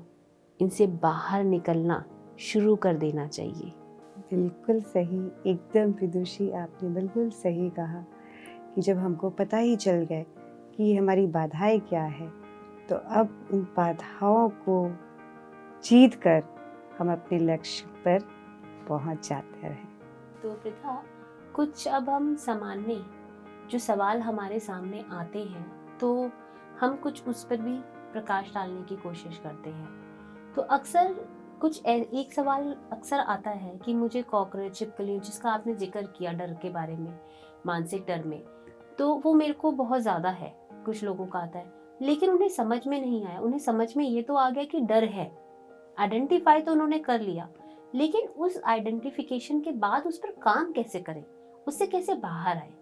इनसे बाहर निकलना शुरू कर देना चाहिए। बिल्कुल सही, एकदम विदुषी, आपने बिल्कुल सही कहा कि जब हमको पता ही चल गए कि ये हमारी बाधाएं क्या है, तो अब उन बाधाओं को जीत कर हम अपने लक्ष्य पर पहुंच जाते हैं। तो पृथा, कुछ अब हम सामान्य जो सवाल हमारे सामने आते हैं तो हम कुछ उस पर भी प्रकाश डालने की कोशिश करते हैं। तो अक्सर एक सवाल अक्सर आता है कि मुझे कॉकरोच, छिपकली, जिसका आपने जिक्र किया डर के बारे में, मानसिक डर में, तो वो मेरे को बहुत ज़्यादा है, कुछ लोगों का आता है, लेकिन उन्हें समझ में नहीं आया। उन्हें समझ में ये तो आ गया कि डर है, आइडेंटिफाई तो उन्होंने कर लिया, लेकिन उस आइडेंटिफिकेशन के बाद उस पर काम कैसे करें, उससे कैसे बाहर आए?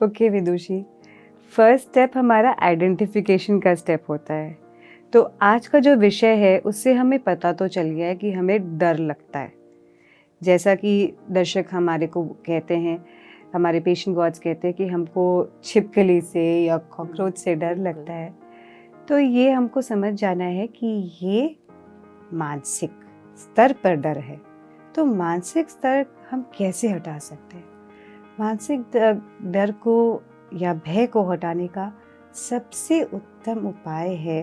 ओके विदुषी, फर्स्ट स्टेप हमारा आइडेंटिफिकेशन का स्टेप होता है। तो आज का जो विषय है उससे हमें पता तो चल गया है कि हमें डर लगता है। जैसा कि दर्शक हमारे को कहते हैं, हमारे पेशेंट गॉड्स कहते हैं कि हमको छिपकली से या कॉकरोच से डर लगता है। तो ये हमको समझ जाना है कि ये मानसिक स्तर पर डर है। तो मानसिक स्तर हम कैसे हटा सकते हैं? मानसिक डर को या भय को हटाने का सबसे उत्तम उपाय है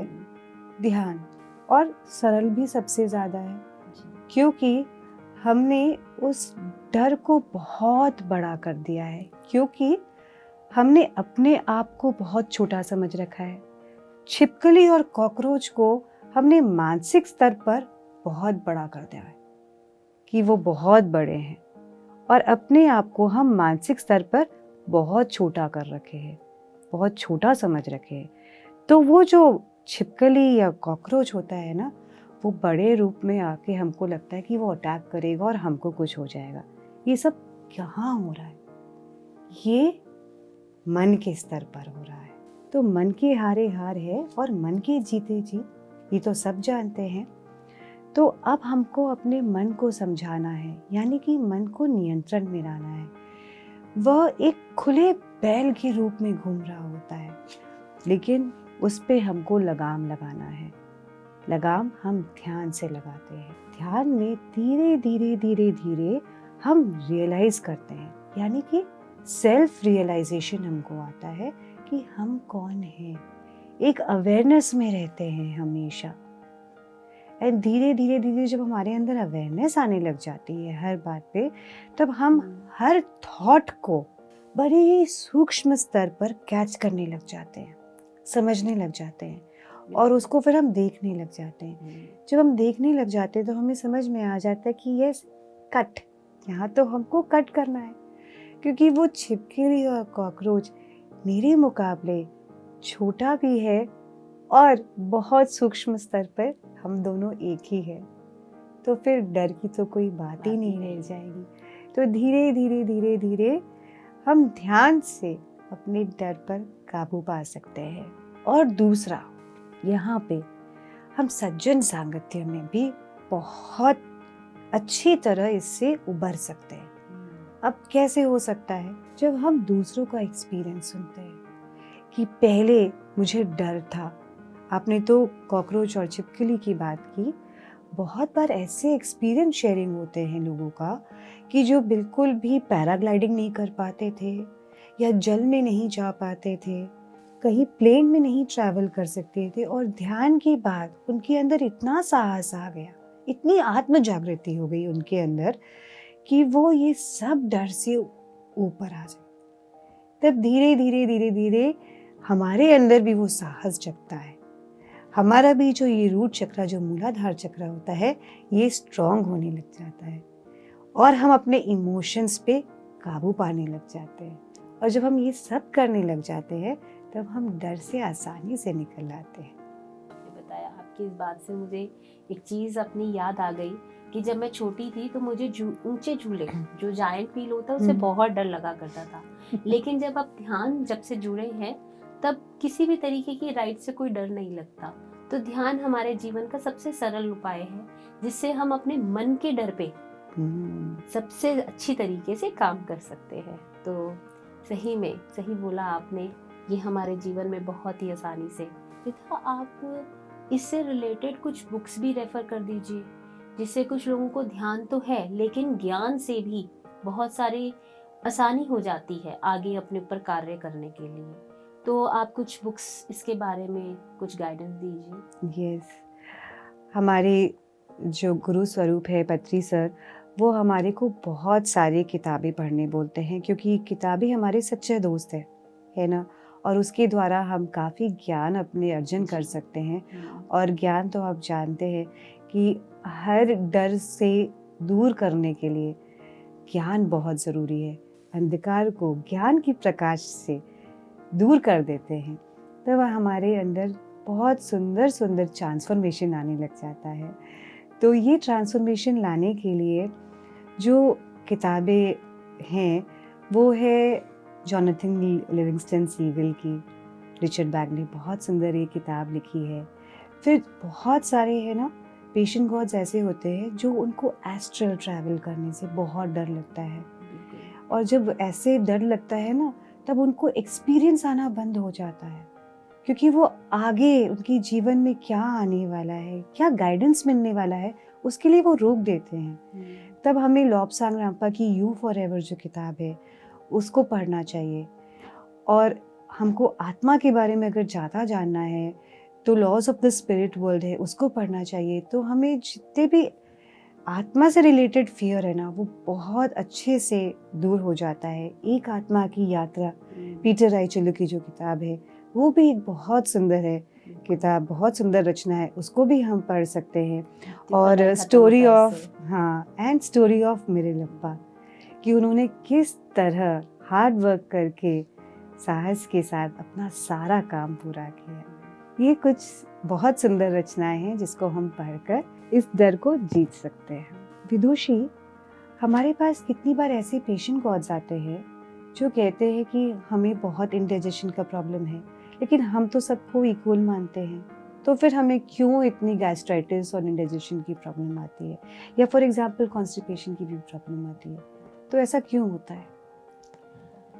ध्यान, और सरल भी सबसे ज़्यादा है, क्योंकि हमने उस डर को बहुत बड़ा कर दिया है, क्योंकि हमने अपने आप को बहुत छोटा समझ रखा है। छिपकली और कॉकरोच को हमने मानसिक स्तर पर बहुत बड़ा कर दिया है कि वो बहुत बड़े हैं, और अपने आप को हम मानसिक स्तर पर बहुत छोटा कर रखे हैं, बहुत छोटा समझ रखे हैं। तो वो जो छिपकली या कॉकरोच होता है ना, वो बड़े रूप में आके हमको लगता है कि वो अटैक करेगा और हमको कुछ हो जाएगा। ये सब कहाँ हो रहा है? ये मन के स्तर पर हो रहा है। तो मन के हारे हार है और मन के जीते जीत, ये तो सब जानते हैं। तो अब हमको अपने मन को समझाना है, यानी कि मन को नियंत्रण में लाना है। वह एक खुले बैल के रूप में घूम रहा होता है, लेकिन उस पे हमको लगाम लगाना है। लगाम हम ध्यान से लगाते हैं। ध्यान में धीरे धीरे धीरे धीरे हम रियलाइज करते हैं, यानी कि सेल्फ रियलाइजेशन हमको आता है कि हम कौन हैं। एक अवेयरनेस में रहते हैं हमेशा। एंड धीरे धीरे धीरे जब हमारे अंदर अवेयरनेस आने लग जाती है हर बात पे, तब हम हर थॉट को बड़े ही सूक्ष्म स्तर पर कैच करने लग जाते हैं, समझने लग जाते हैं, और उसको फिर हम देखने लग जाते हैं। जब हम देखने लग जाते हैं तो हमें समझ में आ जाता है कि ये कट, यहाँ तो हमको कट करना है, क्योंकि वो छिपकली और कॉकरोच मेरे मुकाबले छोटा भी है और बहुत सूक्ष्म स्तर पर हम दोनों एक ही है। तो फिर डर की तो कोई बात ही नहीं रह जाएगी। तो धीरे धीरे धीरे धीरे हम ध्यान से अपने डर पर काबू पा सकते हैं। और दूसरा, यहाँ पे हम सज्जन सांगत्य में भी बहुत अच्छी तरह इससे उबर सकते हैं। अब कैसे हो सकता है? जब हम दूसरों का एक्सपीरियंस सुनते हैं कि पहले मुझे डर था। आपने तो कॉकरोच और छिपकली की बात की। बहुत बार ऐसे एक्सपीरियंस शेयरिंग होते हैं लोगों का कि जो बिल्कुल भी पैराग्लाइडिंग नहीं कर पाते थे, या जल में नहीं जा पाते थे, कहीं प्लेन में नहीं ट्रैवल कर सकते थे, और ध्यान के बाद उनके अंदर इतना साहस आ गया, इतनी आत्म जागृति हो गई उनके अंदर कि वो ये सब डर से ऊपर आ जाए। तब धीरे धीरे धीरे धीरे हमारे अंदर भी वो साहस जगता है। हमारा भी जो ये रूट चक्र, जो मूलाधार चक्र होता है, ये स्ट्रॉन्ग होने लग जाता है, और हम अपने इमोशंस पे काबू पाने लग जाते हैं। और जब हम ये सब करने लग जाते हैं तब हम डर से आसानी से निकल आते हैं। आपने बताया, आपकी इस बात से मुझे एक चीज़ अपनी याद आ गई कि जब मैं छोटी थी तो मुझे ऊंचे झूले, जो जायंट व्हील होता है, उससे बहुत डर लगा करता था। लेकिन जब आप ध्यान जब से जुड़े हैं, तब किसी भी तरीके की राइड से कोई डर नहीं लगता। तो ध्यान हमारे जीवन का सबसे सरल उपाय है, जिससे हम अपने मन के डर पे सबसे अच्छी तरीके से काम कर सकते हैं। तो सही में सही बोला आपने, ये हमारे जीवन में बहुत ही आसानी से। पिता, आप इससे रिलेटेड कुछ बुक्स भी रेफर कर दीजिए, जिससे कुछ लोगों को ध्यान तो है लेकिन ज्ञान से भी बहुत सारे आसानी हो जाती है आगे अपने ऊपर कार्य करने के लिए। तो आप कुछ बुक्स इसके बारे में कुछ गाइडेंस दीजिए। यस, हमारे जो गुरु स्वरूप है पत्री सर, वो हमारे को बहुत सारी किताबें पढ़ने बोलते हैं, क्योंकि किताबें हमारे सच्चे दोस्त है ना। और उसके द्वारा हम काफ़ी ज्ञान अपने अर्जन कर सकते हैं। और ज्ञान तो आप जानते हैं कि हर डर से दूर करने के लिए ज्ञान बहुत ज़रूरी है। अंधकार को ज्ञान की प्रकाश से दूर कर देते हैं, तब हमारे अंदर बहुत सुंदर सुंदर ट्रांसफॉर्मेशन आने लग जाता है। तो ये ट्रांसफॉर्मेशन लाने के लिए जो किताबें हैं वो है जॉनथन लिविंगस्टन सीगल की। रिचर्ड बैग ने बहुत सुंदर ये किताब लिखी है। फिर बहुत सारे है ना पेशेंट गॉड्स ऐसे होते हैं जो उनको एस्ट्रल ट्रैवल करने से बहुत डर लगता है, और जब ऐसे डर लगता है ना तब उनको एक्सपीरियंस आना बंद हो जाता है, क्योंकि वो आगे उनकी जीवन में क्या आने वाला है, क्या गाइडेंस मिलने वाला है, उसके लिए वो रोक देते हैं। तब हमें लॉब्सांग राम्पा की यू फॉर एवर जो किताब है उसको पढ़ना चाहिए। और हमको आत्मा के बारे में अगर ज़्यादा जानना है तो laws of the spirit world है, उसको पढ़ना चाहिए। तो हमें जितने भी आत्मा से रिलेटेड फियर है ना वो बहुत अच्छे से दूर हो जाता है। एक आत्मा की यात्रा पीटर राइचेलू की जो किताब है वो भी एक बहुत सुंदर है किताब, बहुत सुंदर रचना है, उसको भी हम पढ़ सकते हैं। और स्टोरी ऑफ मिरिलप्पा कि उन्होंने किस तरह हार्ड वर्क करके साहस के साथ अपना सारा काम पूरा किया। ये कुछ बहुत सुंदर रचनाएं हैं जिसको हम पढ़कर इस डर को जीत सकते हैं। विदुषी, हमारे पास कितनी बार ऐसे पेशेंट गॉड्स आते हैं जो कहते हैं कि हमें बहुत इंडाइजेशन का प्रॉब्लम है, लेकिन हम तो सबको इक्वल मानते हैं, तो फिर हमें क्यों इतनी गैस्ट्राइटिस और इंडाइजेशन की प्रॉब्लम आती है, या फॉर एग्जांपल कॉन्स्टिपेशन की भी प्रॉब्लम आती है, तो ऐसा क्यों होता है?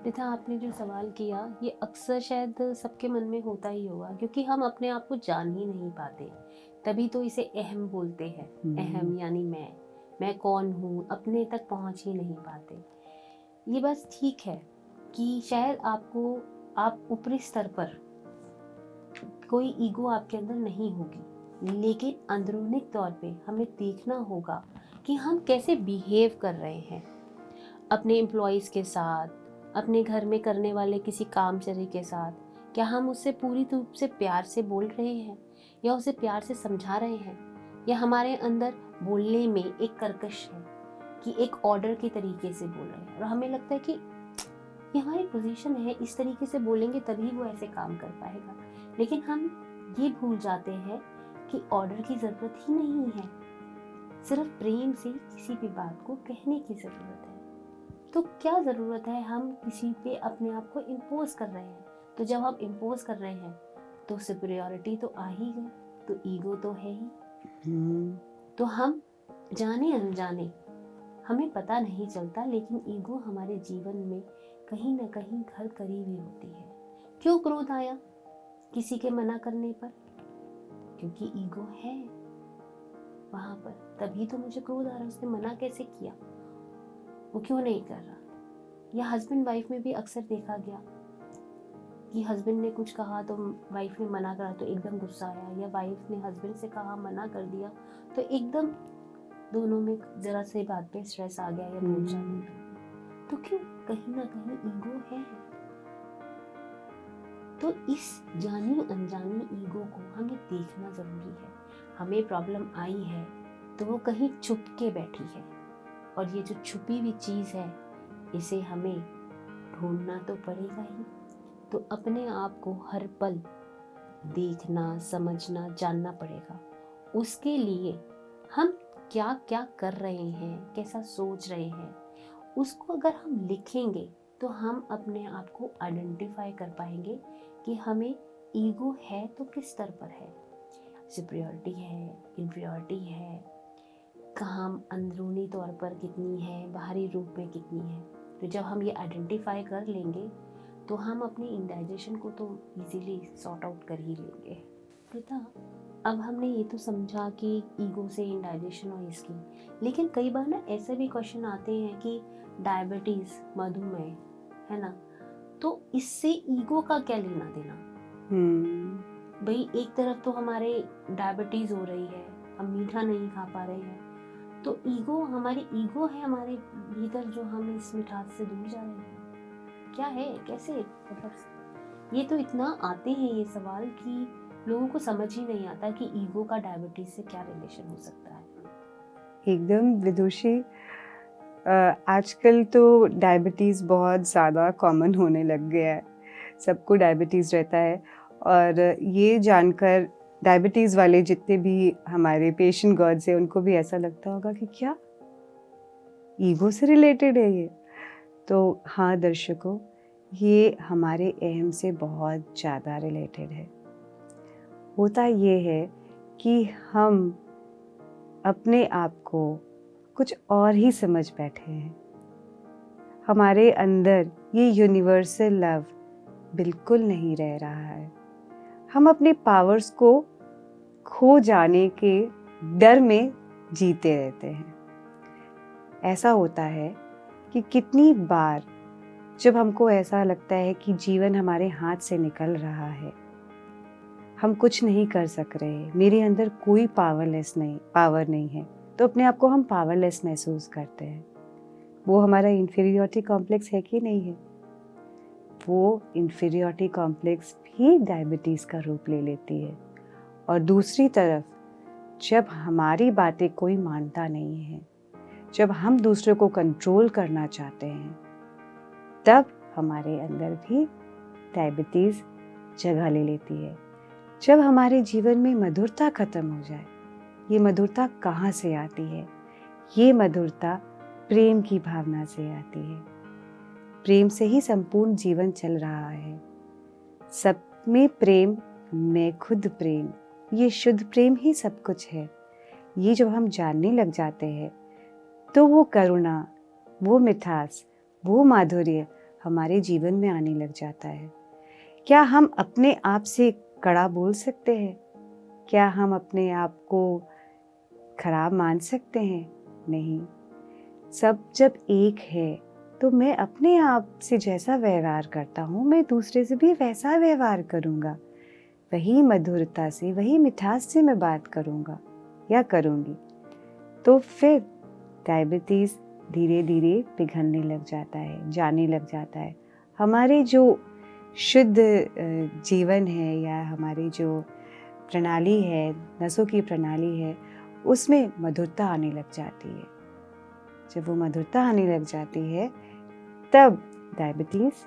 पिता, आपने जो सवाल किया ये अक्सर शायद सबके मन में होता ही होगा, क्योंकि हम अपने आप को जान ही नहीं पाते, तभी तो इसे अहम बोलते हैं। अहम यानी मैं कौन हूँ, अपने तक पहुँच ही नहीं पाते। ये बस ठीक है कि शायद आप ऊपरी स्तर पर कोई ईगो आपके अंदर नहीं होगी, लेकिन अंदरूनी तौर पे हमें देखना होगा कि हम कैसे बिहेव कर रहे हैं अपने एम्प्लॉयज़ के साथ, अपने घर में करने वाले किसी कामचोरी के साथ। क्या हम उससे पूरी रूप से प्यार से बोल रहे हैं, या उसे प्यार से समझा रहे हैं, या हमारे अंदर बोलने में एक कर्कश है कि एक ऑर्डर के तरीके से बोल रहे हैं, और हमें लगता है कि ये हमारी पोजीशन है, इस तरीके से बोलेंगे तभी वो ऐसे काम कर पाएगा। लेकिन हम ये भूल जाते हैं कि ऑर्डर की ज़रूरत ही नहीं है, सिर्फ प्रेम से किसी भी बात को कहने की ज़रूरत है। तो क्या ज़रूरत है हम किसी पे अपने आप को इम्पोज कर रहे हैं? तो जब हम इम्पोज कर रहे हैं तो सुपीरियॉरिटी तो आ ही गई, तो ईगो तो है ही। तो हम जाने अनजाने, हमें पता नहीं चलता, लेकिन ईगो हमारे जीवन में कहीं ना कहीं घर करीबी होती है। क्यों क्रोध आया किसी के मना करने पर? क्योंकि ईगो है वहां पर, तभी तो मुझे क्रोध आ रहा। उसने मना कैसे किया, वो क्यों नहीं कर रहा? या हस्बैंड वाइफ में भी अक्सर देखा गया कि हस्बैंड ने कुछ कहा तो वाइफ ने मना करा तो एकदम गुस्सा आया, या वाइफ ने हस्बैंड से कहा मना कर दिया तो एकदम दोनों में जरा से बात पे स्ट्रेस आ गया या बोलचाल। तो क्यों? कहीं ना कहीं ईगो है। तो इस जानी अनजानी ईगो को हमें देखना जरूरी है। हमें प्रॉब्लम आई है तो वो कहीं छुप के बैठी है, और ये जो छुपी हुई चीज है इसे हमें ढूंढना तो पड़ेगा ही। तो अपने आप को हर पल देखना, समझना, जानना पड़ेगा। उसके लिए हम क्या क्या कर रहे हैं, कैसा सोच रहे हैं, उसको अगर हम लिखेंगे तो हम अपने आप को आइडेंटिफाई कर पाएंगे कि हमें ईगो है तो किस स्तर पर है, सुपीरियरिटी है, इंफीरियरिटी है, कहाँ अंदरूनी तौर पर कितनी है, बाहरी रूप में कितनी है। तो जब हम ये आइडेंटिफाई कर लेंगे तो हम अपनी इंडाइजेशन को तो इजीली सॉर्ट आउट कर ही लेंगे। पिता, अब हमने ये तो समझा कि ईगो से इंडाइजेशन और इसकी, लेकिन कई बार ना ऐसे भी क्वेश्चन आते हैं कि डायबिटीज, मधुमेह, है ना, तो इससे ईगो का क्या लेना देना। भाई एक तरफ तो हमारे डायबिटीज हो रही है, हम मीठा नहीं खा पा रहे हैं, तो ईगो, हमारी ईगो है हमारे भीतर जो हम इस मिठास से दूर जा रहे हैं, क्या है, कैसे, मतलब ये तो इतना आते हैं ये सवाल कि लोगों को समझ ही नहीं आता कि ईगो का डायबिटीज से क्या रिलेशन हो सकता है। एकदम विदुषी, आजकल तो डायबिटीज़ बहुत ज़्यादा कॉमन होने लग गया है, सबको डायबिटीज़ रहता है। और ये जानकर डायबिटीज़ वाले जितने भी हमारे पेशेंट गर्ल्स हैं उनको भी ऐसा लगता होगा कि क्या ईगो से रिलेटेड है ये। तो हाँ दर्शकों, ये हमारे अहम से बहुत ज़्यादा रिलेटेड है। होता ये है कि हम अपने आप को कुछ और ही समझ बैठे हैं। हमारे अंदर ये यूनिवर्सल लव बिल्कुल नहीं रह रहा है। हम अपने पावर्स को खो जाने के डर में जीते रहते हैं। ऐसा होता है कि कितनी बार जब हमको ऐसा लगता है कि जीवन हमारे हाथ से निकल रहा है, हम कुछ नहीं कर सक रहे, मेरे अंदर कोई पावर नहीं है, तो अपने आप को हम पावरलेस महसूस करते हैं। वो हमारा इन्फीरियरिटी कॉम्प्लेक्स है कि नहीं है? वो इन्फीरियरिटी कॉम्प्लेक्स भी डायबिटीज़ का रूप ले लेती है। और दूसरी तरफ जब हमारी बातें कोई मानता नहीं है, जब हम दूसरों को कंट्रोल करना चाहते हैं, तब हमारे अंदर भी डायबिटीज़ जगह ले लेती है। जब हमारे जीवन में मधुरता खत्म हो जाए, ये मधुरता कहाँ से आती है? ये मधुरता प्रेम की भावना से आती है। प्रेम से ही संपूर्ण जीवन चल रहा है। सब में प्रेम, मैं खुद प्रेम, ये शुद्ध प्रेम ही सब कुछ है। ये जब हम जानने लग जाते हैं तो वो करुणा, वो मिठास, वो माधुर्य हमारे जीवन में आने लग जाता है। क्या हम अपने आप से कड़ा बोल सकते हैं? क्या हम अपने आप को खराब मान सकते हैं? नहीं। सब जब एक है तो मैं अपने आप से जैसा व्यवहार करता हूँ, मैं दूसरे से भी वैसा व्यवहार करूँगा। वही मधुरता से, वही मिठास से मैं बात करूँगा या करूँगी। तो फिर डायबिटीज़ धीरे धीरे पिघलने लग जाता है, जाने लग जाता है। हमारे जो शुद्ध जीवन है या हमारी जो प्रणाली है, नसों की प्रणाली है, उसमें मधुरता आने लग जाती है। जब वो मधुरता आने लग जाती है तब डायबिटीज़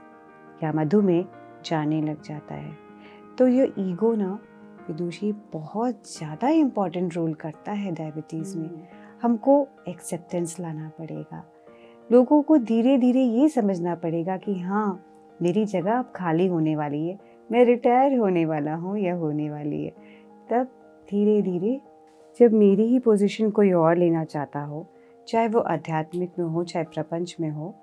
या मधुमेह जाने लग जाता है। तो ये ईगो ना विदुषी बहुत ज़्यादा इम्पॉर्टेंट रोल करता है डायबिटीज़ में। हमको एक्सेप्टेंस लाना पड़ेगा। लोगों को धीरे धीरे ये समझना पड़ेगा कि हाँ, मेरी जगह अब खाली होने वाली है, मैं रिटायर होने वाला हूँ या होने वाली है। तब धीरे धीरे जब मेरी ही पोजीशन कोई और लेना चाहता हो, चाहे वो आध्यात्मिक में हो चाहे प्रपंच में हो,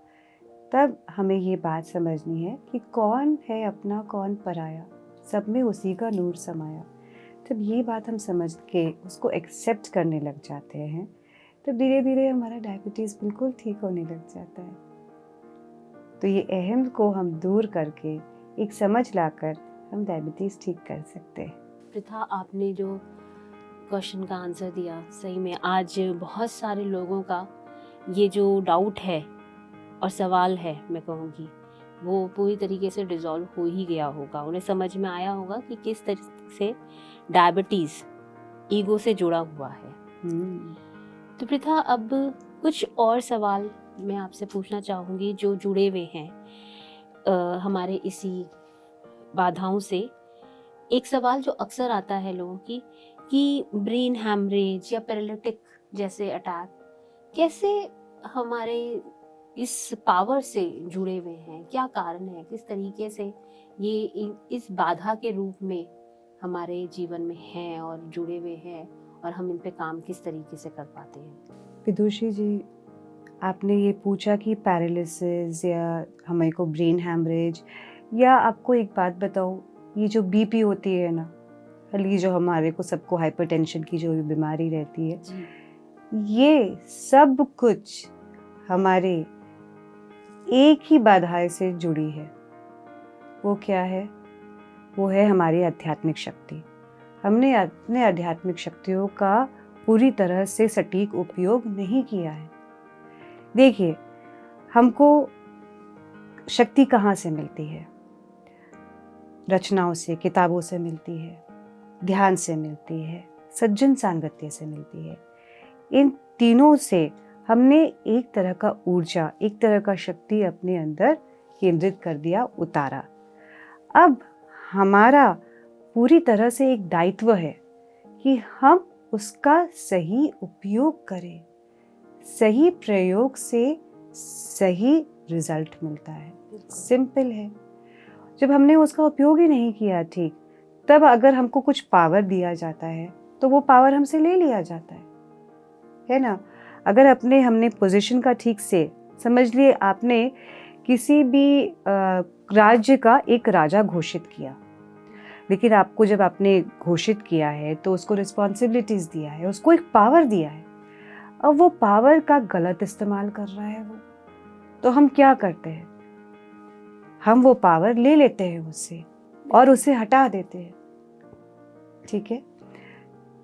तब हमें ये बात समझनी है कि कौन है अपना कौन पराया, सब में उसी का नूर समाया। जब ये बात हम समझ के उसको एक्सेप्ट करने लग जाते हैं, तब धीरे धीरे हमारा डायबिटीज़ बिल्कुल ठीक होने लग जाता है। तो ये अहम को हम दूर करके एक समझ लाकर हम डायबिटीज़ ठीक कर सकते हैं। पृथा, आपने जो क्वेश्चन का आंसर दिया, सही में आज बहुत सारे लोगों का ये जो डाउट है और सवाल है, मैं कहूँगी वो पूरी तरीके से डिसॉल्व हो ही गया होगा। उन्हें समझ में आया होगा कि किस तरीके से डायबिटीज़ ईगो से जुड़ा हुआ है। तो पृथा, अब कुछ और सवाल मैं आपसे पूछना चाहूँगी जो जुड़े हुए हैं हमारे इसी बाधाओं से। एक सवाल जो अक्सर आता है लोगों की कि ब्रेन हैमरेज या पैरालिटिक जैसे अटैक कैसे हमारे इस पावर से जुड़े हुए हैं, क्या कारण है, किस तरीके से ये इस बाधा के रूप में हमारे जीवन में हैं और जुड़े हुए हैं, और हम इन पे काम किस तरीके से कर पाते हैं। विदुषी जी, आपने ये पूछा कि पैरालिसिस या हमें को ब्रेन हैमरेज, या आपको एक बात बताऊँ, ये जो बीपी होती है ना, स्पेशली जो हमारे को सबको हाइपरटेंशन की जो भी बीमारी रहती है, ये सब कुछ हमारे एक ही बाधाएं से जुड़ी है। वो क्या है? वो है हमारी आध्यात्मिक शक्ति। हमने अपने आध्यात्मिक शक्तियों का पूरी तरह से सटीक उपयोग नहीं किया है। देखिए, हमको शक्ति कहाँ से मिलती है? रचनाओं से, किताबों से मिलती है, ध्यान से मिलती है, सज्जन सांगत्य से मिलती है। इन तीनों से हमने एक तरह का ऊर्जा, एक तरह का शक्ति अपने अंदर केंद्रित कर दिया, उतारा। अब हमारा पूरी तरह से एक दायित्व है कि हम उसका सही उपयोग करें। सही प्रयोग से सही रिजल्ट मिलता है। सिंपल है। जब हमने उसका उपयोग ही नहीं किया ठीक, तब अगर हमको कुछ पावर दिया जाता है तो वो पावर हमसे ले लिया जाता है ना। अगर हमने पोजीशन का ठीक से समझ लिए, आपने किसी भी राज्य का एक राजा घोषित किया, लेकिन आपको जब आपने घोषित किया है तो उसको रिस्पॉन्सिबिलिटीज दिया है, उसको एक पावर दिया है। अब वो पावर का गलत इस्तेमाल कर रहा है वो, तो हम क्या करते हैं? हम वो पावर ले लेते हैं उससे और उसे हटा देते हैं। ठीक है?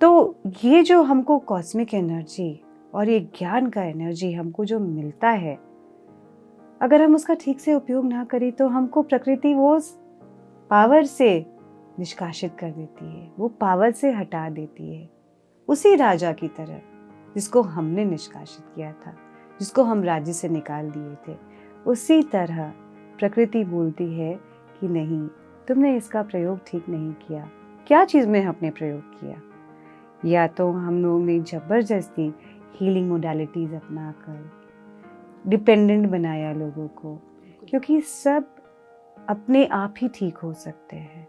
तो ये जो हमको कॉस्मिक एनर्जी और ये ज्ञान का एनर्जी हमको जो मिलता है, अगर हम उसका ठीक से उपयोग ना करें तो हमको प्रकृति वो पावर से निष्कासित कर देती है, वो पावर से हटा देती है। उसी राजा की तरह जिसको हमने निष्कासित किया था, जिसको हम राज्य से निकाल दिए थे, उसी तरह प्रकृति बोलती है कि नहीं, तुमने इसका प्रयोग ठीक नहीं किया। क्या चीज़ में हमने प्रयोग किया? या तो हम लोगों ने जबरदस्ती हीलिंग मोडालिटीज अपनाकर डिपेंडेंट बनाया लोगों को, क्योंकि सब अपने आप ही ठीक हो सकते हैं।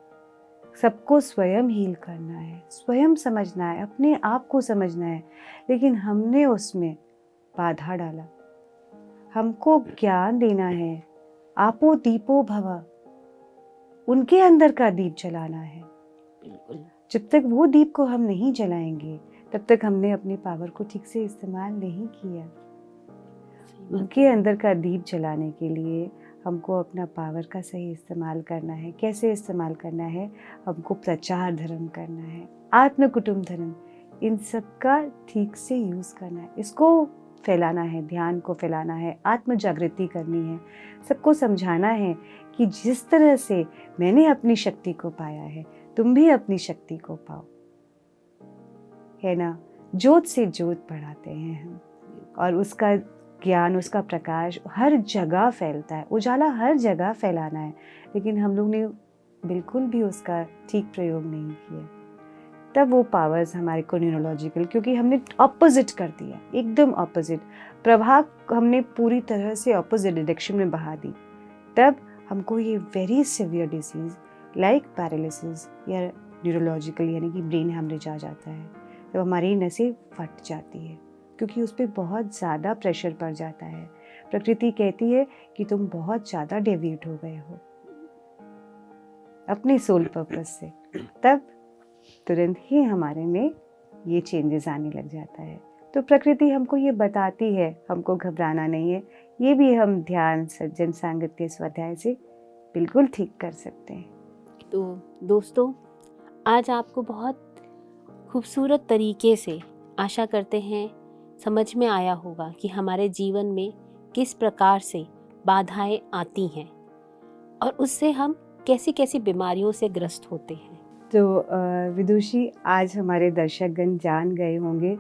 सबको स्वयं हील करना है, स्वयं समझना है, अपने आप को समझना है, लेकिन हमने उसमें बाधा डाला। हमको ज्ञान देना है, आपो दीपो भव, उनके अंदर का दीप जलाना है। जब तक वो दीप को हम नहीं जलाएंगे, तब तक हमने अपनी पावर को ठीक से इस्तेमाल नहीं किया। उनके अंदर का दीप जलाने के लिए हमको अपना पावर का सही इस्तेमाल करना है। कैसे इस्तेमाल करना है? हमको प्रचार धर्म करना है, आत्म कुटुंब धर्म, इन सब का ठीक से यूज़ करना है। इसको फैलाना है, ध्यान को फैलाना है, आत्म जागृति करनी है, सबको समझाना है कि जिस तरह से मैंने अपनी शक्ति को पाया है, तुम भी अपनी शक्ति को पाओ, है ना। ज्योत से ज्योत बढ़ाते हैं हम, और उसका ज्ञान, उसका प्रकाश हर जगह फैलता है। उजाला हर जगह फैलाना है, लेकिन हम लोग ने बिल्कुल भी उसका ठीक प्रयोग नहीं किया। तब वो पावर्स हमारे को न्यूरोलॉजिकल, क्योंकि हमने ऑपोजिट कर दिया, एकदम ऑपोजिट प्रभाव हमने पूरी तरह से ऑपोजिट डायरेक्शन में बहा दी, तब हमको ये very severe disease like paralysis या न्यूरोलॉजिकल यानी कि ब्रेन हेमरेज आ जाता है। तब हमारी नसें फट जाती है, क्योंकि उस पर बहुत ज़्यादा प्रेशर पड़ जाता है। प्रकृति कहती है कि तुम बहुत ज़्यादा डेविएट हो गए हो अपने सोल पर्पस से। तब तुरंत ही हमारे में ये चेंजेस आने लग जाता है। तो प्रकृति हमको ये बताती है, हमको घबराना नहीं है। ये भी हम ध्यान, सज्जन सांगत्य, स्वाध्याय से बिल्कुल ठीक कर सकते हैं। तो दोस्तों, आज आपको बहुत खूबसूरत तरीके से, आशा करते हैं, समझ में आया होगा कि हमारे जीवन में किस प्रकार से बाधाएं आती हैं और उससे हम कैसी कैसी बीमारियों से ग्रस्त होते हैं। तो विदुषी, आज हमारे दर्शकगण जान गए होंगे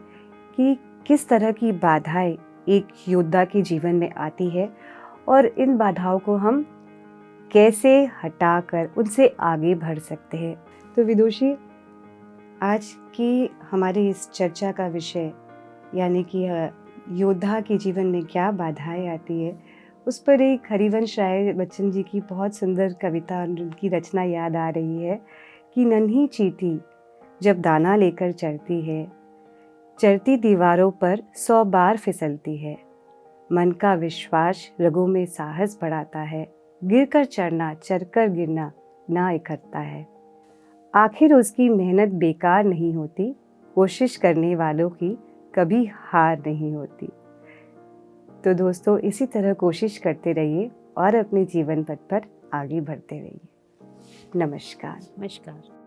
कि किस तरह की बाधाएं एक योद्धा के जीवन में आती है और इन बाधाओं को हम कैसे हटाकर उनसे आगे बढ़ सकते हैं। तो विदुषी, आज की हमारी इस चर्चा का विषय यानी कि योद्धा के जीवन में क्या बाधाएं आती है, उस पर एक हरिवंश राय बच्चन जी की बहुत सुंदर कविता, उनकी रचना याद आ रही है कि नन्ही चींटी जब दाना लेकर चढ़ती है, चढ़ती दीवारों पर 100 बार फिसलती है, मन का विश्वास रगों में साहस बढ़ाता है, गिरकर चढ़ना, चढ़कर गिरना ना इकट्ठा है। आखिर उसकी मेहनत बेकार नहीं होती, कोशिश करने वालों की कभी हार नहीं होती। तो दोस्तों, इसी तरह कोशिश करते रहिए और अपने जीवन पथ पर आगे बढ़ते रहिए। नमस्कार। नमस्कार।